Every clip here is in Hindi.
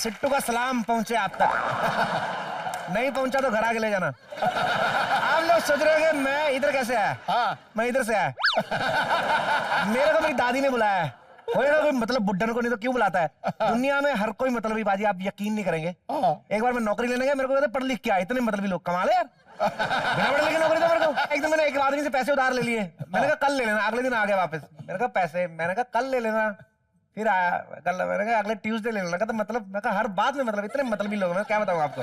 सिट्टू का सलाम पहुंचे आप तक। नहीं पहुंचा तो घर आके ले जाना। आप लोग सोच रहे हो कि मैं इधर कैसे आया? हाँ। मैं इधर से आया। मेरे को मेरी दादी ने बुलाया है। कोई मतलब बुड्ढन को नहीं तो क्यों बुलाता है? दुनिया में हर कोई मतलबी बाजी, आप यकीन नहीं करेंगे। एक बार मैं नौकरी लेने गया, मेरे को कहते पढ़ लिख के आए, इतने मतलबी लोग, कमाल है यार। बिना पढ़े लिखे नौकरी दो मेरे को। एक दिन मैंने एक आदमी से पैसे उधार ले लिए, मैंने कहा कल ले लेना, अगले दिन आ गया वापस। मैंने कहा पैसे, मैंने कहा कल ले लेना, फिर आया कल, मैंने कहा अगले ट्यूसडे ले लेना। तो मतलब मैं कहा हर बात में मतलब, इतने मतलबी लोग, मैं क्या बताऊं आपको।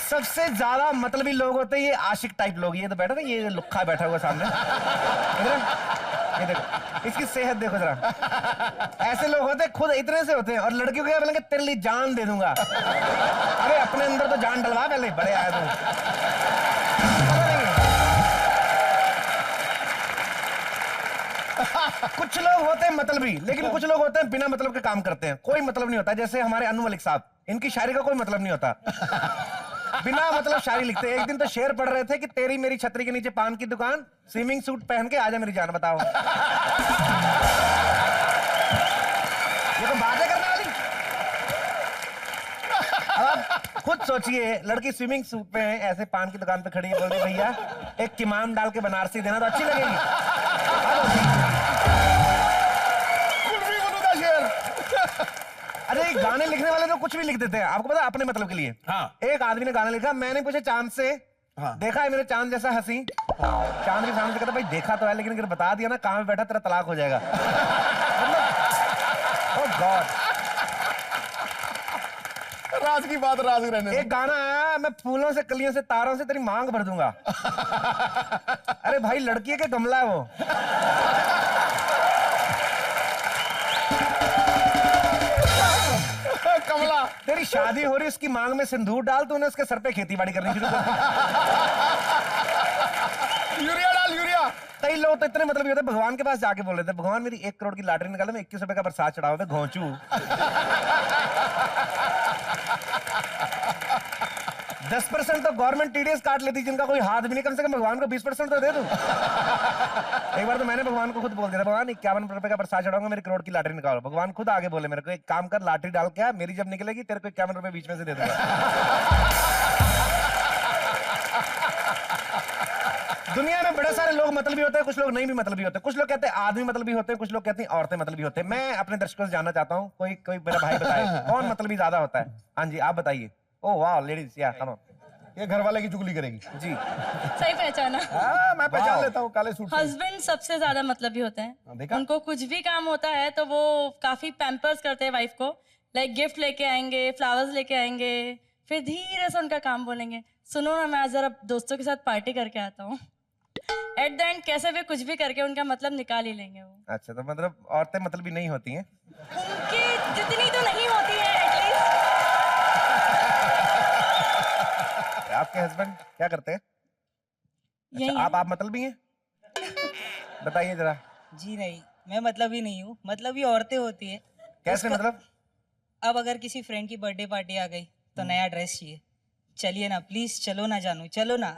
सबसे ज्यादा मतलबी लोग होते हैं ये आशिक टाइप लोग। ये तो बैठा ना, ये लुक्खा बैठा हुआ सामने, ये देखो इसकी सेहत देखो जरा। ऐसे लोग होते हैं, खुद इतने से होते हैं, और लड़कियों को क्या बोलेंगे, तेरे लिए जान दे दूंगा। अरे अपने अंदर तो जान डलवा पहले, बड़े आए कुछ लोग होते हैं मतलबी, लेकिन कुछ लोग होते हैं बिना मतलब के काम करते हैं, कोई मतलब नहीं होता। जैसे हमारे अनु मलिक साहब, इनकी शायरी का कोई मतलब नहीं होता, बिना मतलब शायरी लिखते। एक दिन तो शेर पढ़ रहे थे कि तेरी मेरी छतरी के नीचे पान की दुकान, स्विमिंग सूट पहन के आजा मेरी जान, बताओ ये तो बात है करने वाली। अब आप खुद सोचिए, लड़की स्विमिंग सूट पे है, ऐसे पान की दुकान पे खड़ी है, बोल रही भैया एक किमाम डाल के बनारसी देना तो अच्छी लगेगी। अरे गाने लिखने वाले तो कुछ भी लिख देते हैं, आपको पता है, अपने मतलब के लिए। हाँ। एक आदमी ने गाना लिखा, मैंने पूछे चांद से, हाँ। देखा है मेरे चांद जैसा हंसी? चांद के सामने से कहता भाई देखा तो है, लेकिन अगर बता दिया ना कहाँ पे बैठा तेरा तलाक हो जाएगा। ओह गॉड, राज की बात राज रहने। एक गाना आया, मैं फूलों से, कलियों से, तारों से तेरी मांग भर दूंगा। अरे भाई लड़की के गमला है वो। कमला, तेरी शादी हो रही, उसकी मांग में सिंदूर डाल, तूने उसके सर पे खेतीबाड़ी करनी शुरू कर दी। यूरिया डाल, यूरिया। कई लोग तो इतने मतलब होते हैं, भगवान के पास जाके बोल रहे थे, भगवान मेरी 1 करोड़ की लॉटरी निकाले, मैं 21 रुपए का प्रसाद चढ़ाओ, मैं घोंचू। 10% तो गवर्नमेंट टीडीएस काट लेती, जिनका कोई हाथ भी नहीं, कम से कम भगवान को 20% तो दे दूं। एक बार तो मैंने भगवान को खुद बोल दिया था, भगवान 51 रुपए का प्रसाद चढ़ाऊंगा, मेरी करोड़ की लॉटरी निकालो। भगवान खुद आगे बोले मेरे को, एक काम कर, लॉटरी डाल के आ, मेरी जब निकलेगी तेरे को 51 रुपए बीच में से दे दूंगा। दुनिया में बड़े सारे लोग मतलबी होते हैं, कुछ लोग नहीं भी मतलबी होते। कुछ लोग कहते हैं आदमी मतलबी होते हैं, कुछ लोग कहते हैं औरतें मतलबी होते हैं। मैं अपने दर्शकों से जानना चाहता हूँ, कोई मेरा भाई बताए कौन मतलबी ज्यादा होता है? हाँ जी आप बताइए। ओह वाह लेडीज, या कम ऑन। ये घर वाले की चुगली करेगी जी सही पहचाना। हाँ, मैं पहचान लेता हूँ काले सूट से। हस्बैंड सबसे ज्यादा मतलबी होते हैं। देखा? उनको कुछ भी काम होता है तो वो काफी पैम्पर्स करते हैं वाइफ को, लाइक गिफ्ट लेके आएंगे, फ्लावर्स लेके आएंगे, फिर धीरे से उनका काम बोलेंगे, सुनो ना मैं आज जरा दोस्तों के साथ पार्टी करके आता हूँ। एट द एंड कैसे भी कुछ भी करके उनका मतलब निकाल ही लेंगे वो। अच्छा, तो मतलब औरतें मतलबी नहीं होती हैं? उनकी जितनी तो नहीं होती है एटलीस्ट। आपके हस्बैंड क्या करते हैं? अच्छा, आप मतलबी हैं? बताइए जरा। जी नहीं, मैं मतलबी नहीं हूँ, मतलबी औरतें होती है। कैसे मतलब? अब अगर किसी फ्रेंड की बर्थडे पार्टी आ गई तो नया ड्रेस चाहिए, चलिए ना प्लीज, चलो ना जानू, चलो ना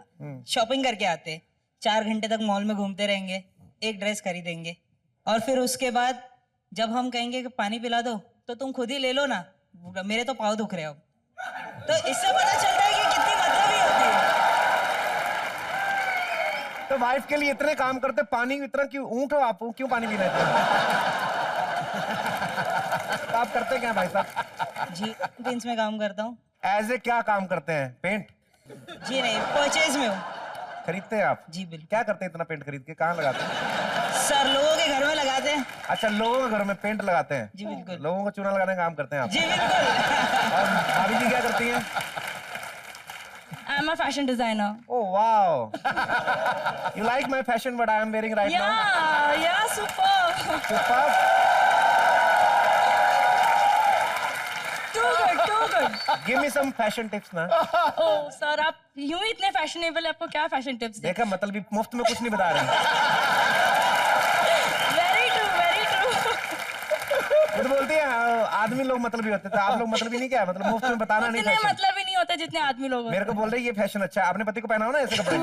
शॉपिंग करके आते। 4 घंटे तक मॉल में घूमते रहेंगे, एक ड्रेस खरीदेंगे, और फिर उसके बाद जब हम कहेंगे कि पानी पिला दो तो तुम खुद ही ले लो ना, मेरे तो पाँव दुख रहे हो। तो इससे पता चलता है कि कितनी मतलबी होती है। तो वाइफ के लिए इतने काम करते, पानी इतना क्यों? ऊंट हो आप, क्यों पानी पी रहे थे? तो आप करते क्या भाई साहब? जी पेंट्स में काम करता हूँ। एज ए क्या काम करते हैं? पेंट? जी नहीं, परचेज में हूँ। खरीदते हैं आप? जी बिल्कुल। क्या करते हैं इतना पेंट खरीद के, कहाँ लगाते हैं? सर लोगों के घर में लगाते हैं। अच्छा, लोगों के घर में पेंट लगाते हैं? जी बिल्कुल। लोगों को चूना लगाने का काम करते हैं आप? जी बिल्कुल। और भाभी जी क्या करती हैं? I am a fashion designer. Oh wow! You like my fashion what I am wearing right now? Yeah, superb. Superb. Too good, too good. Give me some fashion tips ना। Oh, सर आप यूं ही इतने फैशनेबल है, आपको क्या फैशन टिप्स दे? देखा, मतलब भी मुफ्त में कुछ नहीं बता रहे। Very true, very true. वो तो बोलती है आदमी लोग मतलब ही होते थे, आप लोग मतलब ही नहीं, क्या मतलब मुफ्त में बताना नहीं? इतने फैशन मतलब ही नहीं होते जितने आदमी लोग होते। मेरे को बोल रही है ये फैशन अच्छा है, अपने पति को पहनाओ ना ऐसे कपड़े।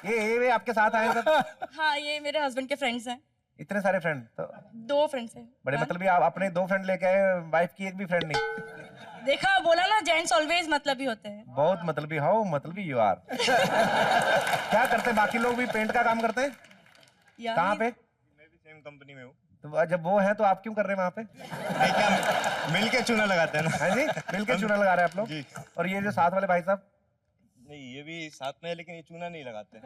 ये आपके साथ आए सब? हाँ, ये मेरे हस्बैंड के फ्रेंड्स हैं। इतने सारे फ्रेंड तो 2 फ्रेंड्स हैं। बड़े मतलब आप अपने 2 फ्रेंड लेके आए, वाइफ की एक भी फ्रेंड नहीं? देखा, बोला ना, जेंट्स ऑलवेज मतलबी होते हैं। बहुत मतलबी, हाउ मतलबी यू आर। क्या करते हैं बाकी लोग? भी पेंट का काम करते हैं? यार, कहाँ पे? मैं भी सेम कंपनी में हूँ। तो जब वो है तो आप क्यों कर रहे हैं वहाँ पे? नहीं, क्या मिल के चूना लगाते हैं ना। हाँ जी, मिलकर चूना लगा रहे हैं आप लोग। जी। और ये जो साथ वाले भाई साहब, नहीं, ये भी साथ में है लेकिन ये चूना नहीं लगाते।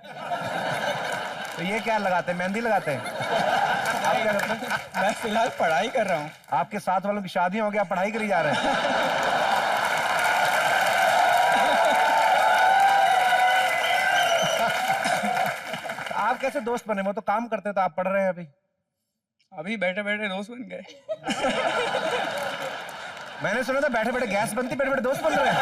तो ये क्या लगाते हैं? मेहंदी लगाते हैं? आप क्या करते हैं? मैं फिलहाल पढ़ाई कर रहा हूँ। आपके साथ वालों की शादी हो गई, आप पढ़ाई करी जा रहे हैं? आप कैसे दोस्त बने? वो तो काम करते तो आप पढ़ रहे हैं अभी। अभी बैठे बैठे दोस्त बन गए। मैंने सुना था बैठे बैठे गैस बनती, बैठे बैठे दोस्त बन रहे हैं।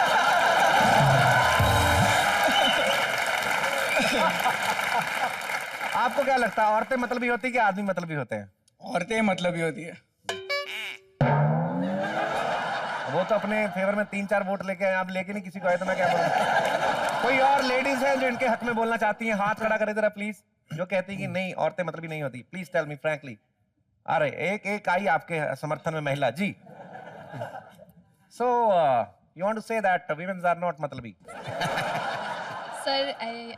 आपको क्या लगता है, औरतें मतलबी होती है कि आदमी मतलबी होते हैं? औरतें मतलब ही होती है। वो तो अपने फेवर में 3-4 वोट लेके आए, आप लेके नहीं किसी को आए तो मैं क्या बोलूं? कोई और लेडीज है जो इनके हक में बोलना चाहती हैं? हाथ खड़ा करे जरा प्लीज, जो कहती है कि नहीं औरतें मतलबी नहीं होती। Please tell me frankly. अरे एक आई आपके समर्थन में महिला जी। So you want to say that women are not मतलबी? सर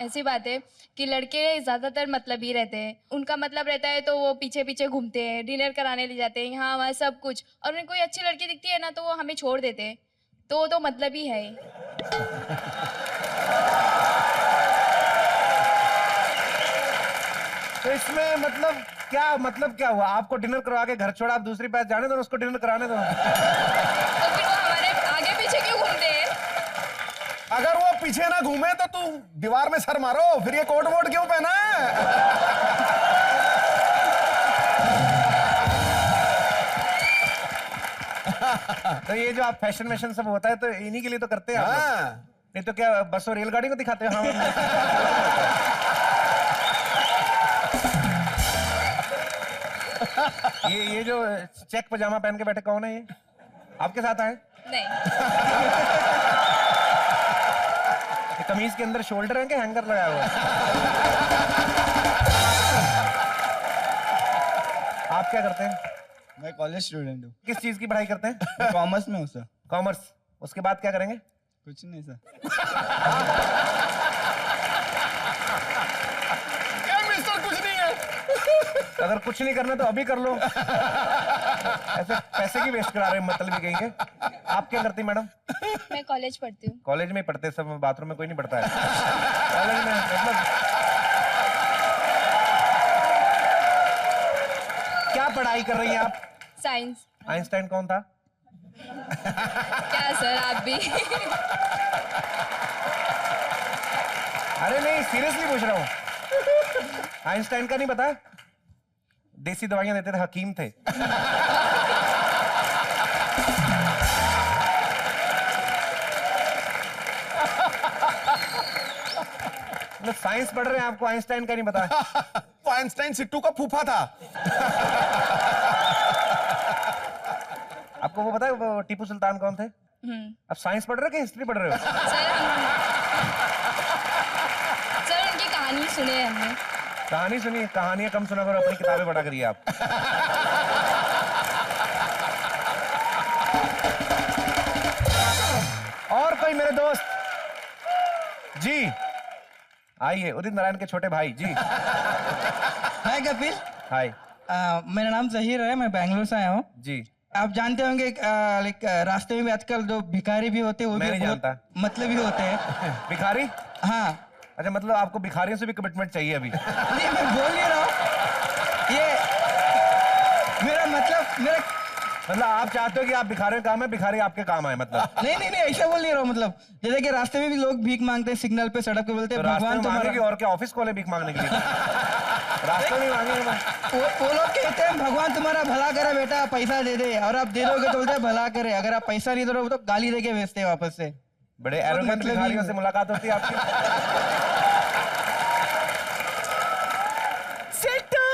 ऐसी बात है कि लड़के ज़्यादातर मतलब ही रहते हैं। उनका मतलब रहता है तो वो पीछे पीछे घूमते हैं, डिनर कराने ले जाते हैं, यहाँ वहाँ सब कुछ। और उन्हें कोई अच्छी लड़की दिखती है ना तो वो हमें छोड़ देते हैं, तो वो तो मतलब ही है। तो इसमें मतलब क्या हुआ? आपको डिनर करवा के घर छोड़ा, आप दूसरी पास जाने दो, उसको डिनर कराने दो। तो फिर वो हमारे आगे पीछे क्यों घूमते हैं? अगर वो पीछे ना घूमे तो तू दीवार में सर मारो, फिर ये कोट वोट क्यों पहना है? तो ये जो आप फैशन वैशन सब होता है तो इन्हीं के लिए तो करते हैं आप लोग। हाँ। नहीं तो क्या बस और रेलगाड़ी को दिखाते हो? हाँ। ये जो चेक पजामा पहन के बैठे कौन है? ये आपके साथ आए? नहीं, ये कमीज के अंदर शोल्डर है कि हैंगर लगाया हुआ है? आप क्या करते हैं? मैं कॉलेज स्टूडेंट हूँ। किस चीज की पढ़ाई करते हैं? मैं कॉमर्स में हूँ सर। कॉमर्स। उसके बाद क्या करेंगे? कुछ नहीं सर। क्या मिस्टर कुछ नहीं है? अगर कुछ नहीं करना तो अभी कर लो। ऐसे पैसे की वेस्ट करा रहे हैं मतलब भी कहेंगे। आप क्या करती मैडम? मैं कॉलेज पढ़ती हूँ। कॉलेज में ही पढ़ते सब, बाथरूम में कोई नहीं पढ़ता है। कॉलेज में मतलब क्या पढ़ाई कर रही हैं आप? साइंस। आइंस्टाइन कौन था? क्या सर आप भी? अरे नहीं, सीरियसली पूछ रहा हूँ। आइंस्टाइन का नहीं पता? देसी दवाइयां देते थे, हकीम थे। मतलब साइंस पढ़ रहे हैं, आपको आइंस्टाइन का नहीं पता? वो आइंस्टाइन सिट्टू का फूफा था। आपको वो पता है वो टीपू सुल्तान कौन थे? अब साइंस पढ़ रहे हो कि हिस्ट्री पढ़ रहे हो? सर उनकी कहानी सुने हैं हमने। कहानी सुनी? कहानियां कम सुना करो, अपनी किताबें पढ़ा करिए आप। और कोई मेरे दोस्त जी आइए, उदित नारायण के छोटे भाई जी। हाय कपिल। हाय मेरा नाम जहीर है, मैं बैंगलोर से आया हूँ। जी। आप जानते होंगे लाइक रास्ते में भी आजकल जो भिखारी भी होते हैं वो मैं भी नहीं बहुत जानता। मतलब ही होते हैं। भिखारी? हाँ। अच्छा, मतलब आपको भिखारियों से भी कमिटमेंट चाहिए अभी? नहीं मैं बोल नहीं रहा हूँ, ये मेरा मतलब आप चाहते हो कि आप भिखारी काम है, भिखारी आपके काम आए मतलब? नहीं ऐसा बोल नहीं रहा हूँ। मतलब जैसे कि रास्ते में भी लोग भीख मांगते हैं, सिग्नल पे सड़क पे बोलते तो हैं रास्ते भगवान में मांगे कि तुम्हारा। और क्या ऑफिस खोले भीख मांगने के लिए? रास्ते में मांगे वो लोग कहते हैं भगवान तुम्हारा भला करे बेटा, पैसा दे दे। और आप दे दोगे तो बोलते हैं भला करे, अगर आप पैसा नहीं दोगे तो गाली दे के भेजते हैं वापस से। बड़े एरोगेंट मतलब भिखारियों ही से मुलाकात होती है आपकी। सिट्टू!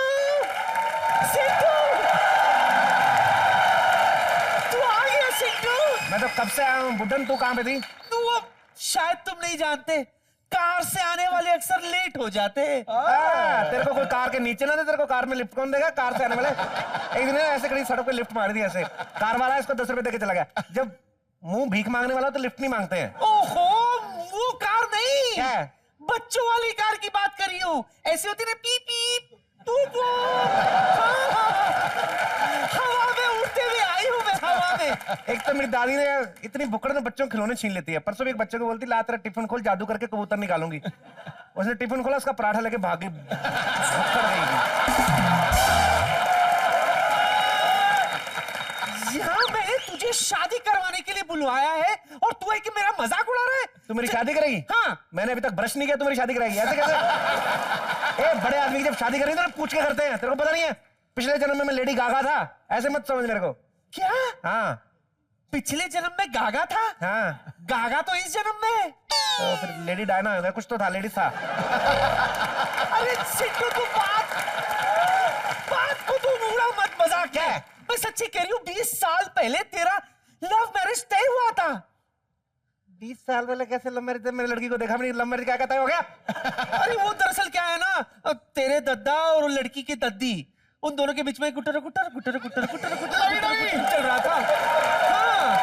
सिट्टू! तू आ गया सिट्टू? मैं तो कब से आया हूँ। बुड्ढन तू कहाँ पे थी? तो वो शायद तुम नहीं जानते, कार से आने वाले अक्सर लेट हो जाते हैं। तेरे को कोई कार के नीचे ना दे, तेरे को कार में लिफ्ट कौन देगा? कार से आने वाले एक दिन ऐसे कड़ी सड़क पे लिफ्ट मार दी ऐसे, कार वाला इसको 10 रुपए देके चला गया। जब मुंह भीख मांगने वाला हो तो लिफ्ट नहीं मांगते हैं। ओहो, वो कार नहीं, क्या है? बच्चों वाली कार की बात कर रही हूँ। ऐसी होती ना, पीप पीप तू हवा में उड़ते हुए आई हूँ मैं, हवा में। एक तो मेरी दादी ने इतनी बुकड़ में बच्चों के खिलौने छीन लेती है। परसों भी एक बच्चे को बोलती, ला तेरा टिफिन खोल, जादू करके कबूतर निकालूंगी। उसने टिफिन खोला, उसका पराठा लेके भागी, भुक्कड़ गई। यहाँ मैंने तुझे शादी करवाने के लिए बुलवाया है और तू है कि मेरा मजाक उड़ा रहा है। तू मेरी शादी करेगी? हाँ। मैंने अभी तक ब्रश नहीं किया, तू मेरी शादी कराएगी? ऐसे कैसे? ए, बड़े आदमी की जब शादी करेंगे तो पूछ के करते हैं। तेरे को पता नहीं है? पिछले जन्म में मैं लेडी गागा था, ऐसे मत समझ मेरे को। क्या? हाँ पिछले जन्म में गागा था? हाँ। गागा तो इस जन्म में। तो फिर लेडी डायना हो गया, कुछ तो था, लेडी था। अरे सिद्धू, तू बात को तू उड़ा मत, मजाक क्या है? मैं सच्ची कह रही हूँ, 20 साल पहले तेरा लव मैरिज तय हुआ था। 20 साल पहले कैसे लव मैरिज? मेरी लड़की को देखा भी नहीं, लव मैरिज क्या कहता है, हो गया? अरे वो दरअसल क्या है ना, तेरे दद्दा और लड़की की दद्दी, उन दोनों के बीच में गुटर गुटर गुटर गुटर गुटर गुटर चल रहा था। हाँ,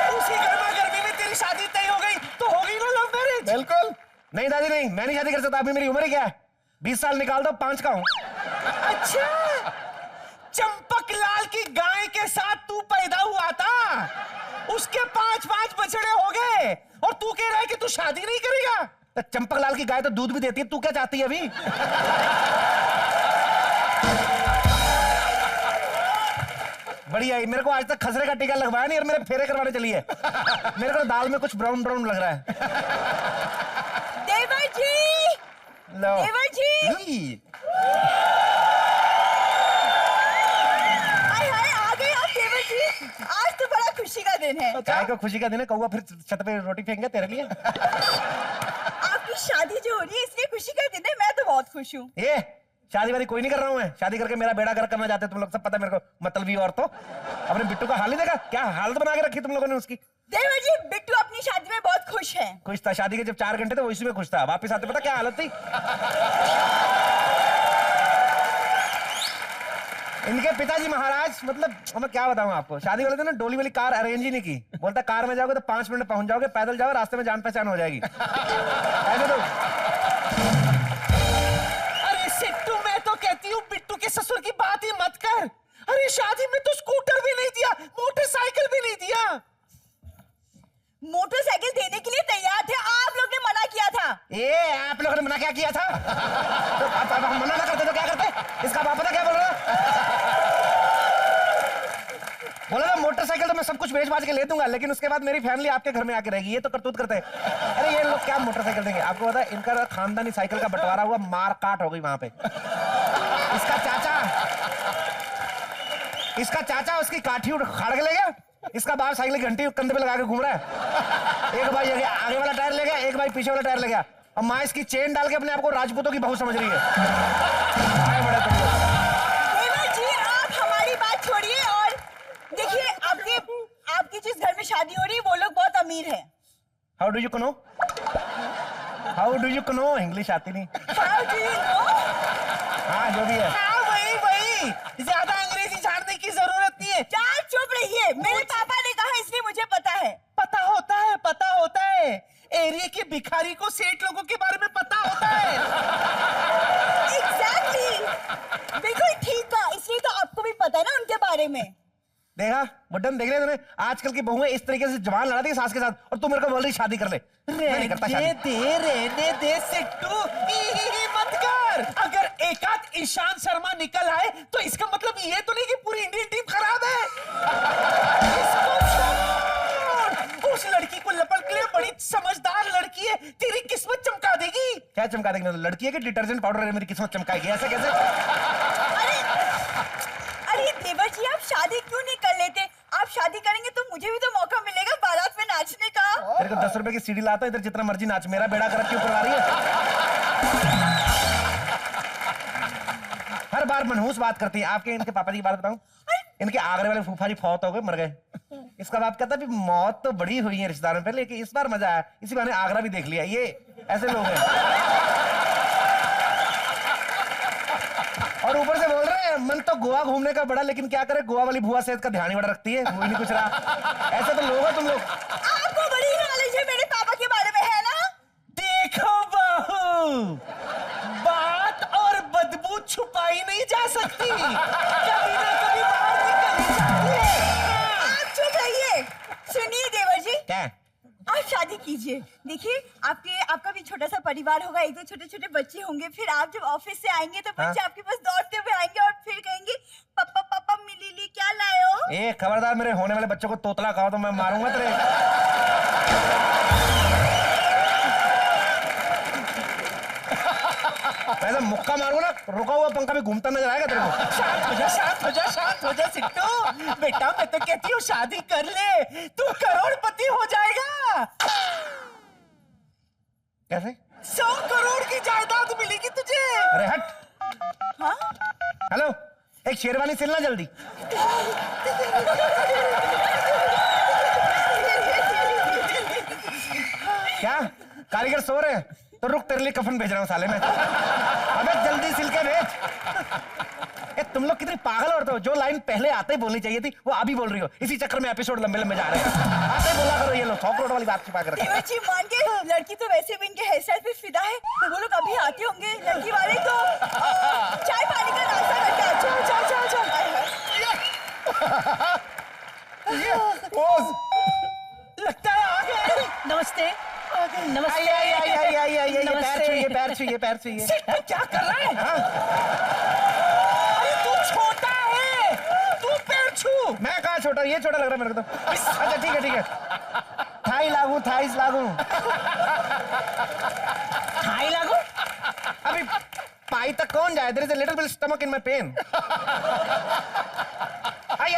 तो उसी गर्मा गर्मी में तेरी शादी तय हो गई, तो हो गई ना लव मैरिज। बिल्कुल। नहीं दादी नहीं, मैं नहीं शादी कर सकता। अभी मेरी उम्र ही क्या है? 20 साल निकाल दो, 5 का हूँ। अच्छा, चंपक लाल की गाय के साथ तू पैदा हुआ था, उसके 5 बछड़े हो गए और तू कह रहा है कि तू शादी नहीं करेगा? तो चंपक लाल की गाय तो दूध भी देती है, तू क्या चाहती है अभी? बढ़िया है। मेरे को आज तक खसरे का टीका लगवाया नहीं और मेरे फेरे करवाने चली है। मेरे को दाल में कुछ ब्राउन ब्राउन लग रहा है। देवर जी, लो। देवर जी, हाय हाय, आ गए आप देवर जी। आज तो बड़ा खुशी का दिन है। चाय को खुशी का दिन है, कौवा फिर छत पे रोटी फेंकेगा तेरे लिए। आपकी शादी जो हो रही है इसलिए खुशी का दिन है। मैं तो बहुत खुश हूँ। ये शादी वादी कोई नहीं कर रहा हूं मैं। शादी करके मेरा बेड़ा गर्क करना चाहते तुम लोग, सब पता है मेरे को। मतलबी और तो अपने बिट्टू का हाल ही देखा, क्या हालत बना के रखी तुम लोगों ने उसकी। देवर जी, बिट्टू अपनी शादी में बहुत खुश है। खुश था, शादी के जब 4 घंटे थे वो इसी में खुश था। वापिस आते पता क्या हालत थी इनके पिताजी महाराज। मतलब मैं क्या बताऊं आपको, शादी वाले दिन ना डोली वाली कार अरेंज ही नहीं की। बोलता कार में जाओगे तो 5 मिनट में पहुंच जाओगे, पैदल जाओ रास्ते में जान पहचान हो जाएगी। ऐसे तो सिट्टू, मैं तो कहती हूँ बिट्टू के ससुर की बात ही मत कर। अरे शादी में तो स्कूटर भी नहीं दिया, मोटरसाइकिल भी नहीं दिया। मोटरसाइकिल देने के लिए तैयार थे, आप लोग ने मना किया था। ये आप लोगों ने मना क्या किया था? तो अब हम मना ना करते तो क्या करते? इसका बाप पता क्या बोल रहा? बोला था मोटरसाइकिल तो मैं सब कुछ बेच बाज के ले दूंगा, लेकिन उसके बाद मेरी फैमिली आपके घर में आके रहेगी। ये तो करतूत करते हैं। अरे ये लोग क्या मोटरसाइकिल देंगे? आपको पता है इनका खानदानी साइकिल का बंटवारा हुआ, मार काट हो गई वहां पे। इसका चाचा उसकी काठी उखाड़ के ले गया। इसका बाप साइकिल की घंटी कंधे पे लगा के घूम रहा है। एक भाई आगे वाला टायर ले गया, एक भाई पीछे वाला टायर ले गया, और माँ इसकी चेन डाल के अपने आप को राजपूतों की बहू समझ रही है। देवर जी, आप हमारी बात छोड़िए और देखिए, आपकी जिस घर में शादी हो रही है वो लोग बहुत अमीर हैं। How do you know? How do you know? English आती नहीं। How do you know? हाँ जो भी है। हाँ वही, ज्यादा अंग्रेजी जानने की जरूरत नहीं है। चार चुप रहिए, मेरे पापा ने कहा इसलिए मुझे पता है। पता होता है। एरिया के भिखारी को सेठ लोगों के बारे में पता होता है। Exactly, बिल्कुल ठीक कहा, इसलिए तो आपको भी पता है ना उनके बारे में। देखा बुड्ढन, देख रहे तूने? आजकल की बहुएं इस तरीके से जवान लड़ाती है सास के साथ, और तू मेरे को बोल रही शादी कर ले। मैं नहीं करता शादी। रहने दे सिट्टू, मत कर। अगर एकाध ईशांत शर्मा निकल आए तो इसका मतलब ये तो नहीं कि पूरी इंडियन टीम खराब है। इसको छोड़। उस लड़की को लपट ले, बड़ी समझदार लड़की है, तेरी किस्मत चमका देगी। क्या चमका देगी? लड़की है कि डिटर्जेंट पाउडर है मेरी किस्मत चमकाएगी? ऐसे कैसे? अरे देवर जी, आप शादी क्यों नहीं कर लेते? आप शादी करेंगे तो मुझे भी तो मौका मिलेगा बारात में नाचने का। तेरे को 10 रुपए की सीढ़ी लाता, इधर जितना मर्जी नाच, मेरा बेड़ा गर्क क्यों करवा रही है? हर बार मनहूस बात करती है। आपके इनके पापा जी की बात बताऊं, इनके आगरे वाले फूफा जी फौत हो गए, मर गए। इसका बाप कहता है मौत तो बड़ी हुई है रिश्तेदारों पे, लेकिन इस बार मजा आया, इसी बहाने आगरा भी देख लिया। ये ऐसे लोग हैं। और ऊपर से बोल रहे हैं मन तो गोवा घूमने का बड़ा, लेकिन क्या करे गोवा वाली भुआ सेहत का ध्यान ही बड़ा रखती है, वो ही नहीं कुछ रहा। ऐसे तो लोग हो तुम लोग। आपको बड़ी नॉलेज है मेरे पापा के बारे में, है ना? देखो बहू, बात और बदबू छुपाई नहीं जा सकती, कभी ना कभी बाहर निकल ही जाती है। आप चुप रहिए। सुनिए देवर जी, क्या? आप शादी कीजिए। देखिए आपका भी छोटा सा परिवार होगा, एक दो छोटे छोटे बच्चे होंगे। फिर आप जब ऑफिस से आएंगे तो बच्चे आपके पास दौड़ते हुए आएंगे और फिर कहेंगे पापा पापा मिली ली क्या लाए हो? ए खबरदार, मेरे होने वाले बच्चों को तोतला कहो तो मैं मारूंगा तेरे। ऐसा मुक्का मारूंगा ना, रुका हुआ पंखा भी घूमता नजर आएगा तेरे को। शांत हो जा, शांत हो जा, शांत हो जा सिट्टू। बेटा मैं तो कहती हूँ शादी कर ले, तू करोड़पति हो जाएगा। कैसे? 100 करोड़ की जायदाद मिलेगी तुझे। अरे हट। हाँ? हेलो, एक शेरवानी सिलना जल्दी। क्या कारीगर सो रहे हैं? तो रुक, तेरे लिए कफन भेज रहा हूँ साले में। अबे जल्दी सिल के भेज। तुम लोग कितनी पागल औरत हो, जो लाइन पहले आते ही बोलनी चाहिए थी वो अभी बोल रही हो। इसी चक्कर में एपिसोड लंबे लंबे जा रहे हैं। आते ही बोला करो, ये लो 100 करोड़ वाली बात छिपा कर रखी है। देवर जी मान के, लड़की तो वैसे भी इनके हेयर स्टाइल पे फिदा है, तो वो लोग अभी आते होंगे लड़की वाले, तो चाय पानी का नाश्ता करके आ जाओ। चल चल चल। लगता है आ गए। नमस्ते। नमस्ते। पैर छुइए। सिट्टू क्या कर रहा है? अरे तू छोटा है, तू पैर छू। मैं कहा छोटा, ये छोटा लग रहा है मेरे को तो। अच्छा ठीक है। थाई लागू। थाई लागू? अभी पाई तक कौन जाए? There is a little bit stomach in my pain. आइए।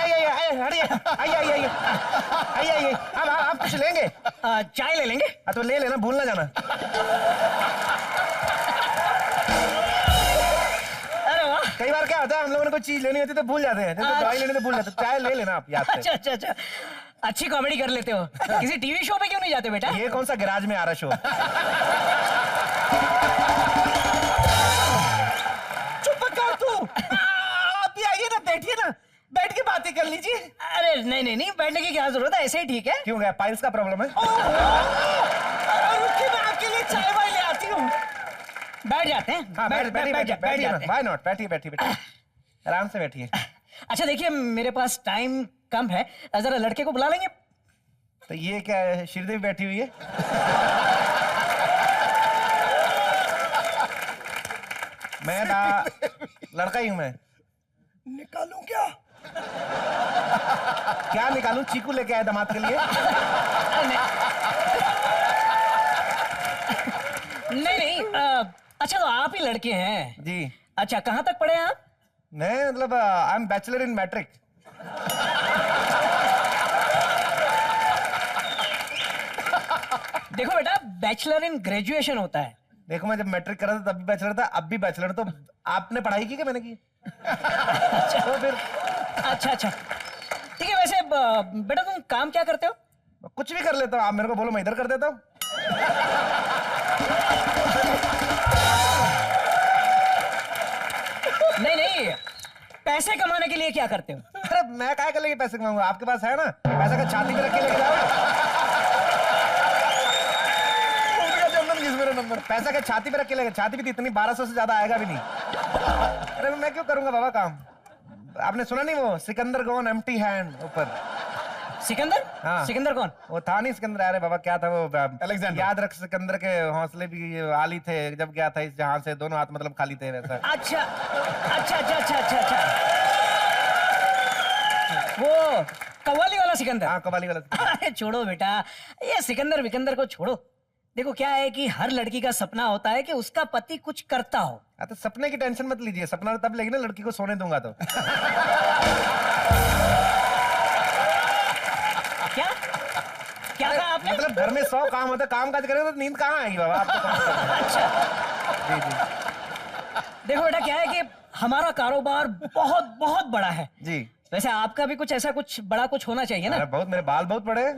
अब आप कुछ लेंगे? चाय ले लेंगे। तो ले लेना, भूल ना जाना। अरे वाह। कई बार क्या होता है, हम लोगों ने कोई चीज लेनी होती है तो भूल जाते हैं, जैसे दवाई लेनी तो भूल जाते हैं। चाय ले लेना आप याद से। अच्छा, अच्छी कॉमेडी कर लेते हो। किसी टीवी शो पे क्यों नहीं जाते बेटा? ये कौन सा गैराज में आ रहा शो? चुप कर तू। आप भी आइए ना, बैठिए ना, बैठ के बातें कर लीजिए। अरे नहीं, बैठने की क्या जरूरत है, ऐसे ही ठीक है। क्यों गया? पाइल्स का प्रॉब्लम है? रुकिए, मैं आपके लिए चाय वाय ले आती हूँ। बैठ जाते हैं। हाँ, बैठ जाते हैं। Why not? बैठिए। आराम से बैठिए। अच्छा देखिए, मेरे पास टाइम कम है, जरा लड़के को बुला लेंगे। तो ये क्या है, श्रीदेवी बैठी हुई है? मैं लड़का ही हूं मैं। निकालूं क्या? क्या निकालूं? चीकू लेके आए दामाद के लिए? नहीं, अच्छा तो आप ही लड़के हैं? जी। अच्छा, कहाँ तक पढ़े हैं आप? नहीं मतलब I am bachelor in matric. देखो बेटा, बैचलर इन ग्रेजुएशन होता है। देखो मैं जब मैट्रिक कर रहा था तब भी बैचलर था, अब भी बैचलर। तो आपने पढ़ाई की क्या मैंने की? तो फिर अच्छा ठीक है। वैसे बेटा तुम काम क्या करते हो? कुछ भी कर लेता हूँ, आप मेरे को बोलो मैं इधर कर देता हूँ। नहीं, पैसे कमाने के लिए क्या करते हो? अरे मैं क्या कर लेके पैसे कमाऊंगा? आपके पास है ना पैसा का छाती पे रख के लेके जाओ। मेरा नंबर पैसा का छाती पे रख के लेके, छाती पे इतनी 1200 से ज्यादा आएगा भी नहीं। अरे मैं क्यों करूंगा बाबा काम? आपने सुना नहीं वो सिकंदर गॉन एम्प्टी हैंड ऊपर? सिकंदर? हाँ। सिकंदर कौन? वो था नहीं सिकंदर, अरे बाबा क्या था वो? अलेक्जेंडर। याद रख, सिकंदर के हौसले भी आली थे जब गया था इस जहां से, दोनों हाथ मतलब खाली थे वैसा। अच्छा। वो कव्वाली वाला सिकंदर? हाँ, कव्वाली वाला सिकंदर। अरे छोड़ो बेटा, ये सिकंदर विकंदर को छोड़ो। देखो क्या है कि हर लड़की का सपना होता है कि उसका पति कुछ करता हो। तो सपने की टेंशन मत लीजिए, सपना तब लेगी ना लड़की को सोने दूंगा तो। क्या कहा आपने? मतलब घर में 100 काम होता है, काम काज करेंगे तो नींद कहाँ आएगी बाबा आपको? अच्छा जी। देखो बेटा क्या है कि हमारा कारोबार बहुत बड़ा है जी। वैसे आपका भी कुछ ऐसा कुछ बड़ा कुछ होना चाहिए ना? बहुत, मेरे बाल बहुत बड़े हैं।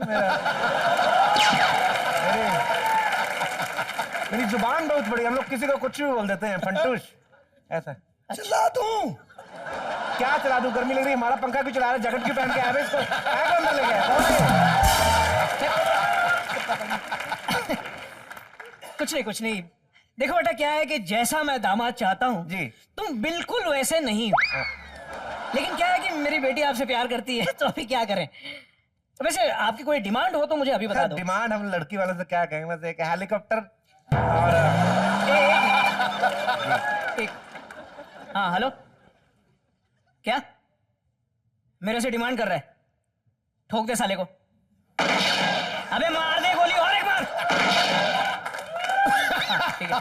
मेरी जुबान बहुत बड़ी, हम लोग किसी को कुछ भी बोल देते हैं, फंटूश ऐसा। चला दूं? क्या चला दूं? गर्मी लग रही है, हमारा पंखा क्यों चला रहा है? जैकेट क्यों पहन के आया है इसको? आया कौन अंदर लेके आया? कुछ नहीं। देखो बेटा, क्या है कि जैसा मैं दामाद चाहता हूँ जी। तुम बिल्कुल वैसे नहीं हो। लेकिन क्या है कि मेरी बेटी आपसे प्यार करती है, तो अभी क्या करें? वैसे आपकी कोई डिमांड हो तो मुझे अभी बता दो। डिमांड हम लड़की वाले से क्या कहेंगे? बस एक हेलीकॉप्टर और एक हाँ, हेलो, क्या मेरे से डिमांड कर रहा है? ठोक दे साले को। अबे मार दे गोली, और एक मार। हाँ, ठीक है।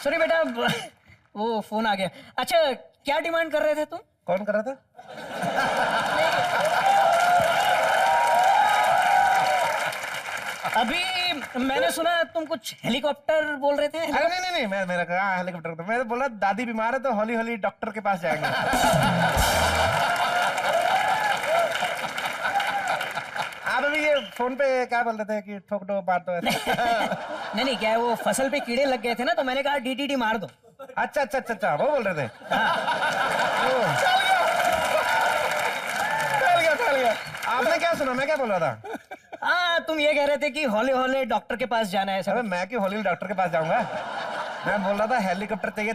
सॉरी बेटा, वो फोन आ गया। अच्छा, क्या डिमांड कर रहे थे तुम? कौन कर रहा था? अभी मैंने सुना तुम कुछ हेलीकॉप्टर बोल रहे थे। अरे नहीं, मेरा कहा हेलीकॉप्टर। मैं बोला दादी बीमार है तो हौली हौली डॉक्टर के पास जाएंगे। आप अभी ये फोन पे क्या बोल रहे थे कि ठोक दो मार दो ऐसा? नहीं, क्या है, वो फसल पे कीड़े लग गए थे ना, तो मैंने कहा डीडीटी मार दो। अच्छा, वो बोल रहे थे। फैल गया। आपने क्या सुना? मैं क्या बोल रहा था? हाँ, तुम ये कह रहे थे कि हौले हौले डॉक्टर के पास जाना है। अबे मैं क्यों हौली डॉक्टर के पास जाऊंगा? मैं बोल रहा था हेलीकॉप्टर चाहिए।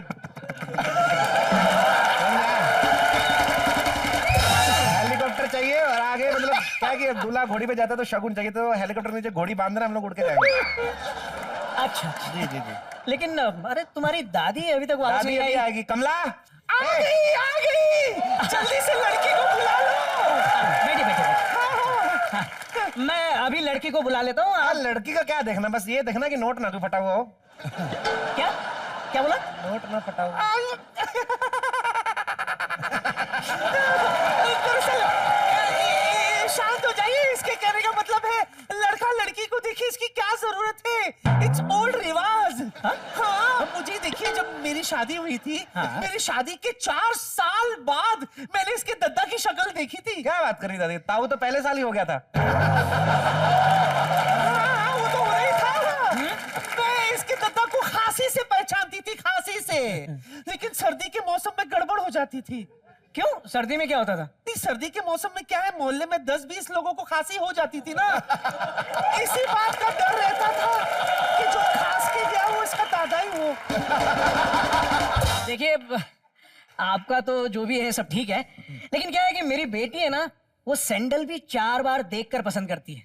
हेलीकॉप्टर चाहिए और आगे मतलब क्या कि दूल्हा घोड़ी पे जाता है तो शगुन चाहिए, तो हेलीकॉप्टर नीचे घोड़ी बांध देना, हम लोग उड़ के जाएंगे। अच्छा जी। लेकिन अरे तुम्हारी दादी अभी तक वापस नहीं आई। आएगी। कमला आ गई। जल्दी से लड़की को बुला लो। बैठे। मैं अभी लड़की को बुला लेता हूँ। लड़की का क्या देखना? बस ये देखना कि नोट ना फटा हुआ हो। क्या बोला? नोट ना फटा हुआ। शांत हो जाइए। इसके कहने का मतलब है लड़का लड़की को देखिए, इसकी क्या जरूरत है? इट्स ओल्ड रिवाज। हाँ, मुझे देखिए, जब मेरी शादी हुई थी, मेरी शादी के 4 साल बाद मैंने इसके दद्दा की शक्ल देखी थी। क्या बात कर रही दादी? ताऊ तो पहले साल ही हो गया था। वो तो हो रही था। मैं इसके दद्दा को खांसी से पहचानती थी, खांसी से। लेकिन सर्दी के मौसम में गड़बड़ हो जाती थी। क्यों? सर्दी में क्या होता था? सर्दी के मौसम में क्या है, मोहल्ले में 10-20 लोगों को खांसी हो जाती थी ना। इसी बात का डर रहता था कि जो खांस के गया वो इसका दादा ही हो। देखिए, आपका तो जो भी है सब ठीक है, लेकिन क्या है कि मेरी बेटी है ना, वो सैंडल भी 4 बार देखकर पसंद करती है।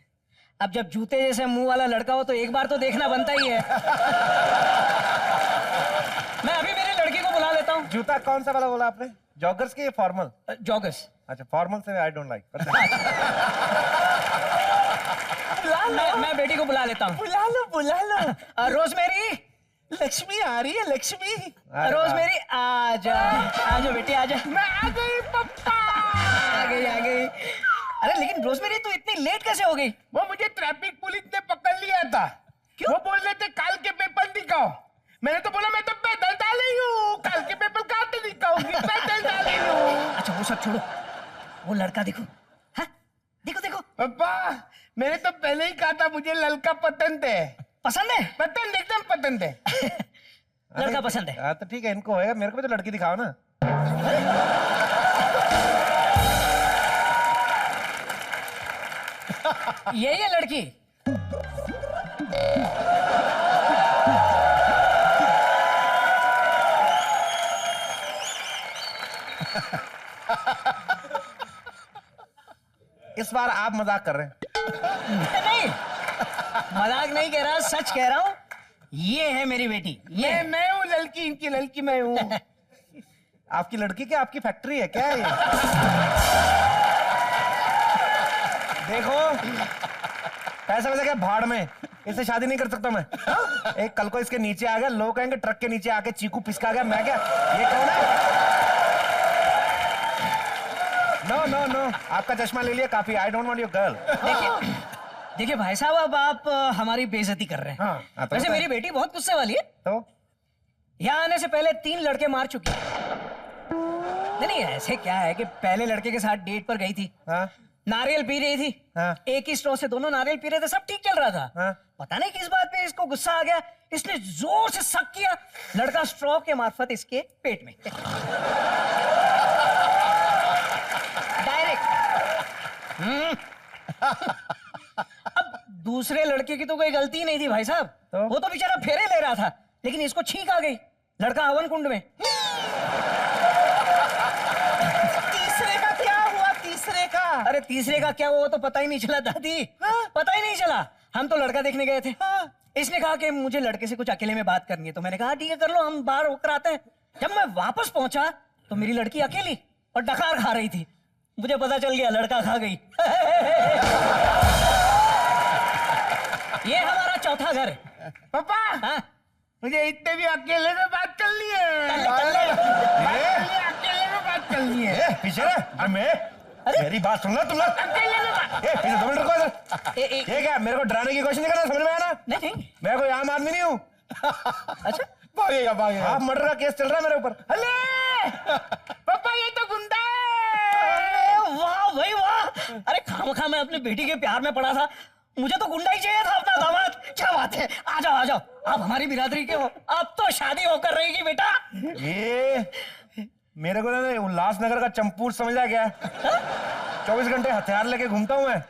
अब जब जूते जैसे मुंह वाला लड़का हो तो एक बार तो देखना बनता ही है। मैं अभी मेरी लड़की को बुला लेता हूँ। जूता कौन सा वाला बोला आपने? जॉगर्स के फॉर्मल? जॉगर्स। अच्छा, फॉर्मल से आई डोंट लाइक। मैं बेटी को बुला लेता हूँ। बुला लो। रोजमेरी, लक्ष्मी आ रही है। लक्ष्मी, रोजमेरी आजा बेटी आजा। मैं आ गई पप्पा। आ गई। अरे लेकिन रोजमेरी, तू इतनी लेट कैसे हो गई? वो मुझे ट्रैफिक पुलिस ने पकड़ लिया था। क्यों? वो बोल रहे थे काल के पेपर दिखाओ। मैंने तो बोला मैं तो पैदल डाली हूँ, काल के पेपर कहाँ से दिखाऊंगी, पैदल डाली हूँ। अच्छा वो सब छोड़ो, वो लड़का देखो। हाँ? देखो। पापा, मैंने तो पहले ही कहा था मुझे लड़का पसंद है। पसंद है? पसंद, एकदम पसंद है। लड़का पसंद है? हाँ तो ठीक है, इनको होएगा, मेरे को भी तो लड़की दिखाओ ना। यही है लड़की? इस बार आप मजाक कर रहे हैं? नहीं, मजाक नहीं कह रहा, सच कह रहा हूँ। ये है मेरी बेटी। ये मैं हूँ लड़की, इनकी लड़की मैं हूँ। आपकी लड़की क्या आपकी फैक्ट्री है क्या ये? देखो, पैसा वैसा क्या भाड़ में, इससे शादी नहीं कर सकता मैं। एक कल को इसके नीचे आ गया, लोग कहेंगे ट्रक के नीचे आके चीकू पिसका गया, मैं क्या, ये कौन है? नो, आपका चश्मा ले लिया काफी। I don't want your girl. देखिए भाई साहब, अब आप हमारी बेइज्जती कर रहे हैं। हाँ, तो वैसे मेरी बेटी बहुत गुस्से वाली है। तो यहाँ आने से पहले 3 लड़के मार चुकी है। नहीं ऐसे क्या है कि पहले लड़के के साथ डेट पर गई थी, हाँ नारियल पी रही थी, हाँ। एक ही स्ट्रॉ से दोनों नारियल पी रहे थे, सब ठीक चल रहा था। हाँ। पता नहीं किस बात पे इसको गुस्सा आ गया, इसने जोर से सक किया, लड़का स्ट्रॉ के मार्फत इसके पेट में डायरेक्ट। अब दूसरे लड़के की तो कोई गलती नहीं थी भाई साहब, तो? वो तो बेचारा फेरे ले रहा था, लेकिन इसको छींक आ गई, लड़का हवन कुंड में। तीसरे का क्या हुआ? तीसरे का? अरे तीसरे का क्या हुआ वो तो पता ही नहीं चला दादी। हाँ? पता ही नहीं चला, हम तो लड़का देखने गए थे। हाँ? इसने कहा कि मुझे लड़के से कुछ अकेले में बात करनी है, तो मैंने कहा ठीक है कर लो, हम बाहर होकर आते हैं। जब मैं वापस पहुंचा तो मेरी लड़की अकेली और डकार खा रही थी, मुझे पता चल गया लड़का खा गई। ये हमारा चौथा घर है। पापा हाँ? मुझे इतने भी अकेले में बात करनी है। अकेले में बात करनी है। पीछे रह, मेरी बात सुन लो तुम लोग। अकेले में बात। पीछे 2 मिनट रुको इधर। ये क्या मेरे को डराने की कोशिश नहीं करना, समझ में आया ना? नहीं मैं कोई आम आदमी नहीं हूँ। अच्छा भागेगा। आप मर्डर का केस चल रहा है मेरे ऊपर। अले पापा ये तो गुंडा है। अरे वाह भाई वाह, अरे खामखा मैं अपनी बेटी के प्यार में पड़ा था, मुझे तो गुंडा ही चाहिए था अपना दामाद। क्या बात है, आ जाओ आ जाओ, आप हमारी बिरादरी के हो, अब तो शादी होकर रहेगी बेटा। ये मेरे को ना उल्लासनगर का चंपूर समझ आ गया। 24 घंटे हथियार लेके घूमता हूं मैं।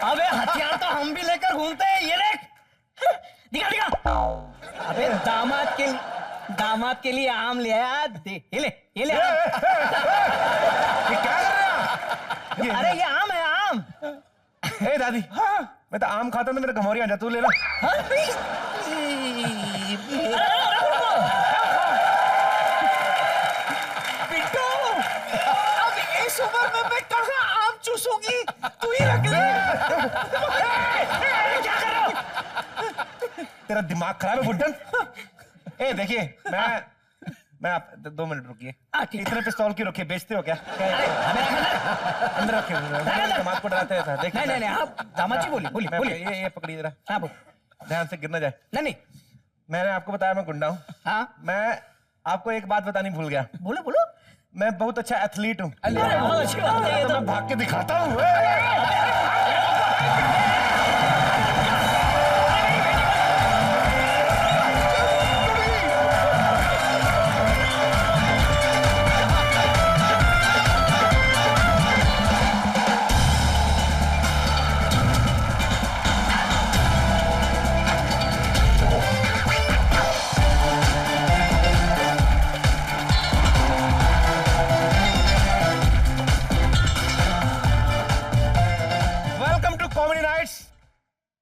अबे हथियार तो हम भी लेकर घूमते हैं, ये देख, दिखा दिखा। अबे दामाद के लिए आम ले आया, दे ये ले ये क्या कर रहे हो? अरे ये आम है आम। ए दादी, हाँ मैं तो आम खाता हूं तो मेरे घमौरी आ जा, तू ले ला। बिट्टू अब इस उम्र में मैं कहाँ आम चूसूंगी, तू ही रख ले। क्या कर रहे हो? तेरा दिमाग खराब है बुड्ढन। ए देखिए, मैं आप 2 मिनट रुकिए। इतने पिस्तौल क्यों रखे, बेचते हो क्या? अंदर रखे दिमाग को डराते हैं। देखिए नहीं आप दामाद जी बोलिए। ये पकड़िए जरा। हाँ बोल। ध्यान से गिर ना जाए। नहीं मैंने आपको बताया मैं गुंडा हूँ। हाँ मैं आपको एक बात बतानी भूल गया। बोलो। मैं बहुत अच्छा एथलीट हूँ। अरे बहुत अच्छी बात है ये तो तो। मैं भाग के दिखाता हूँ।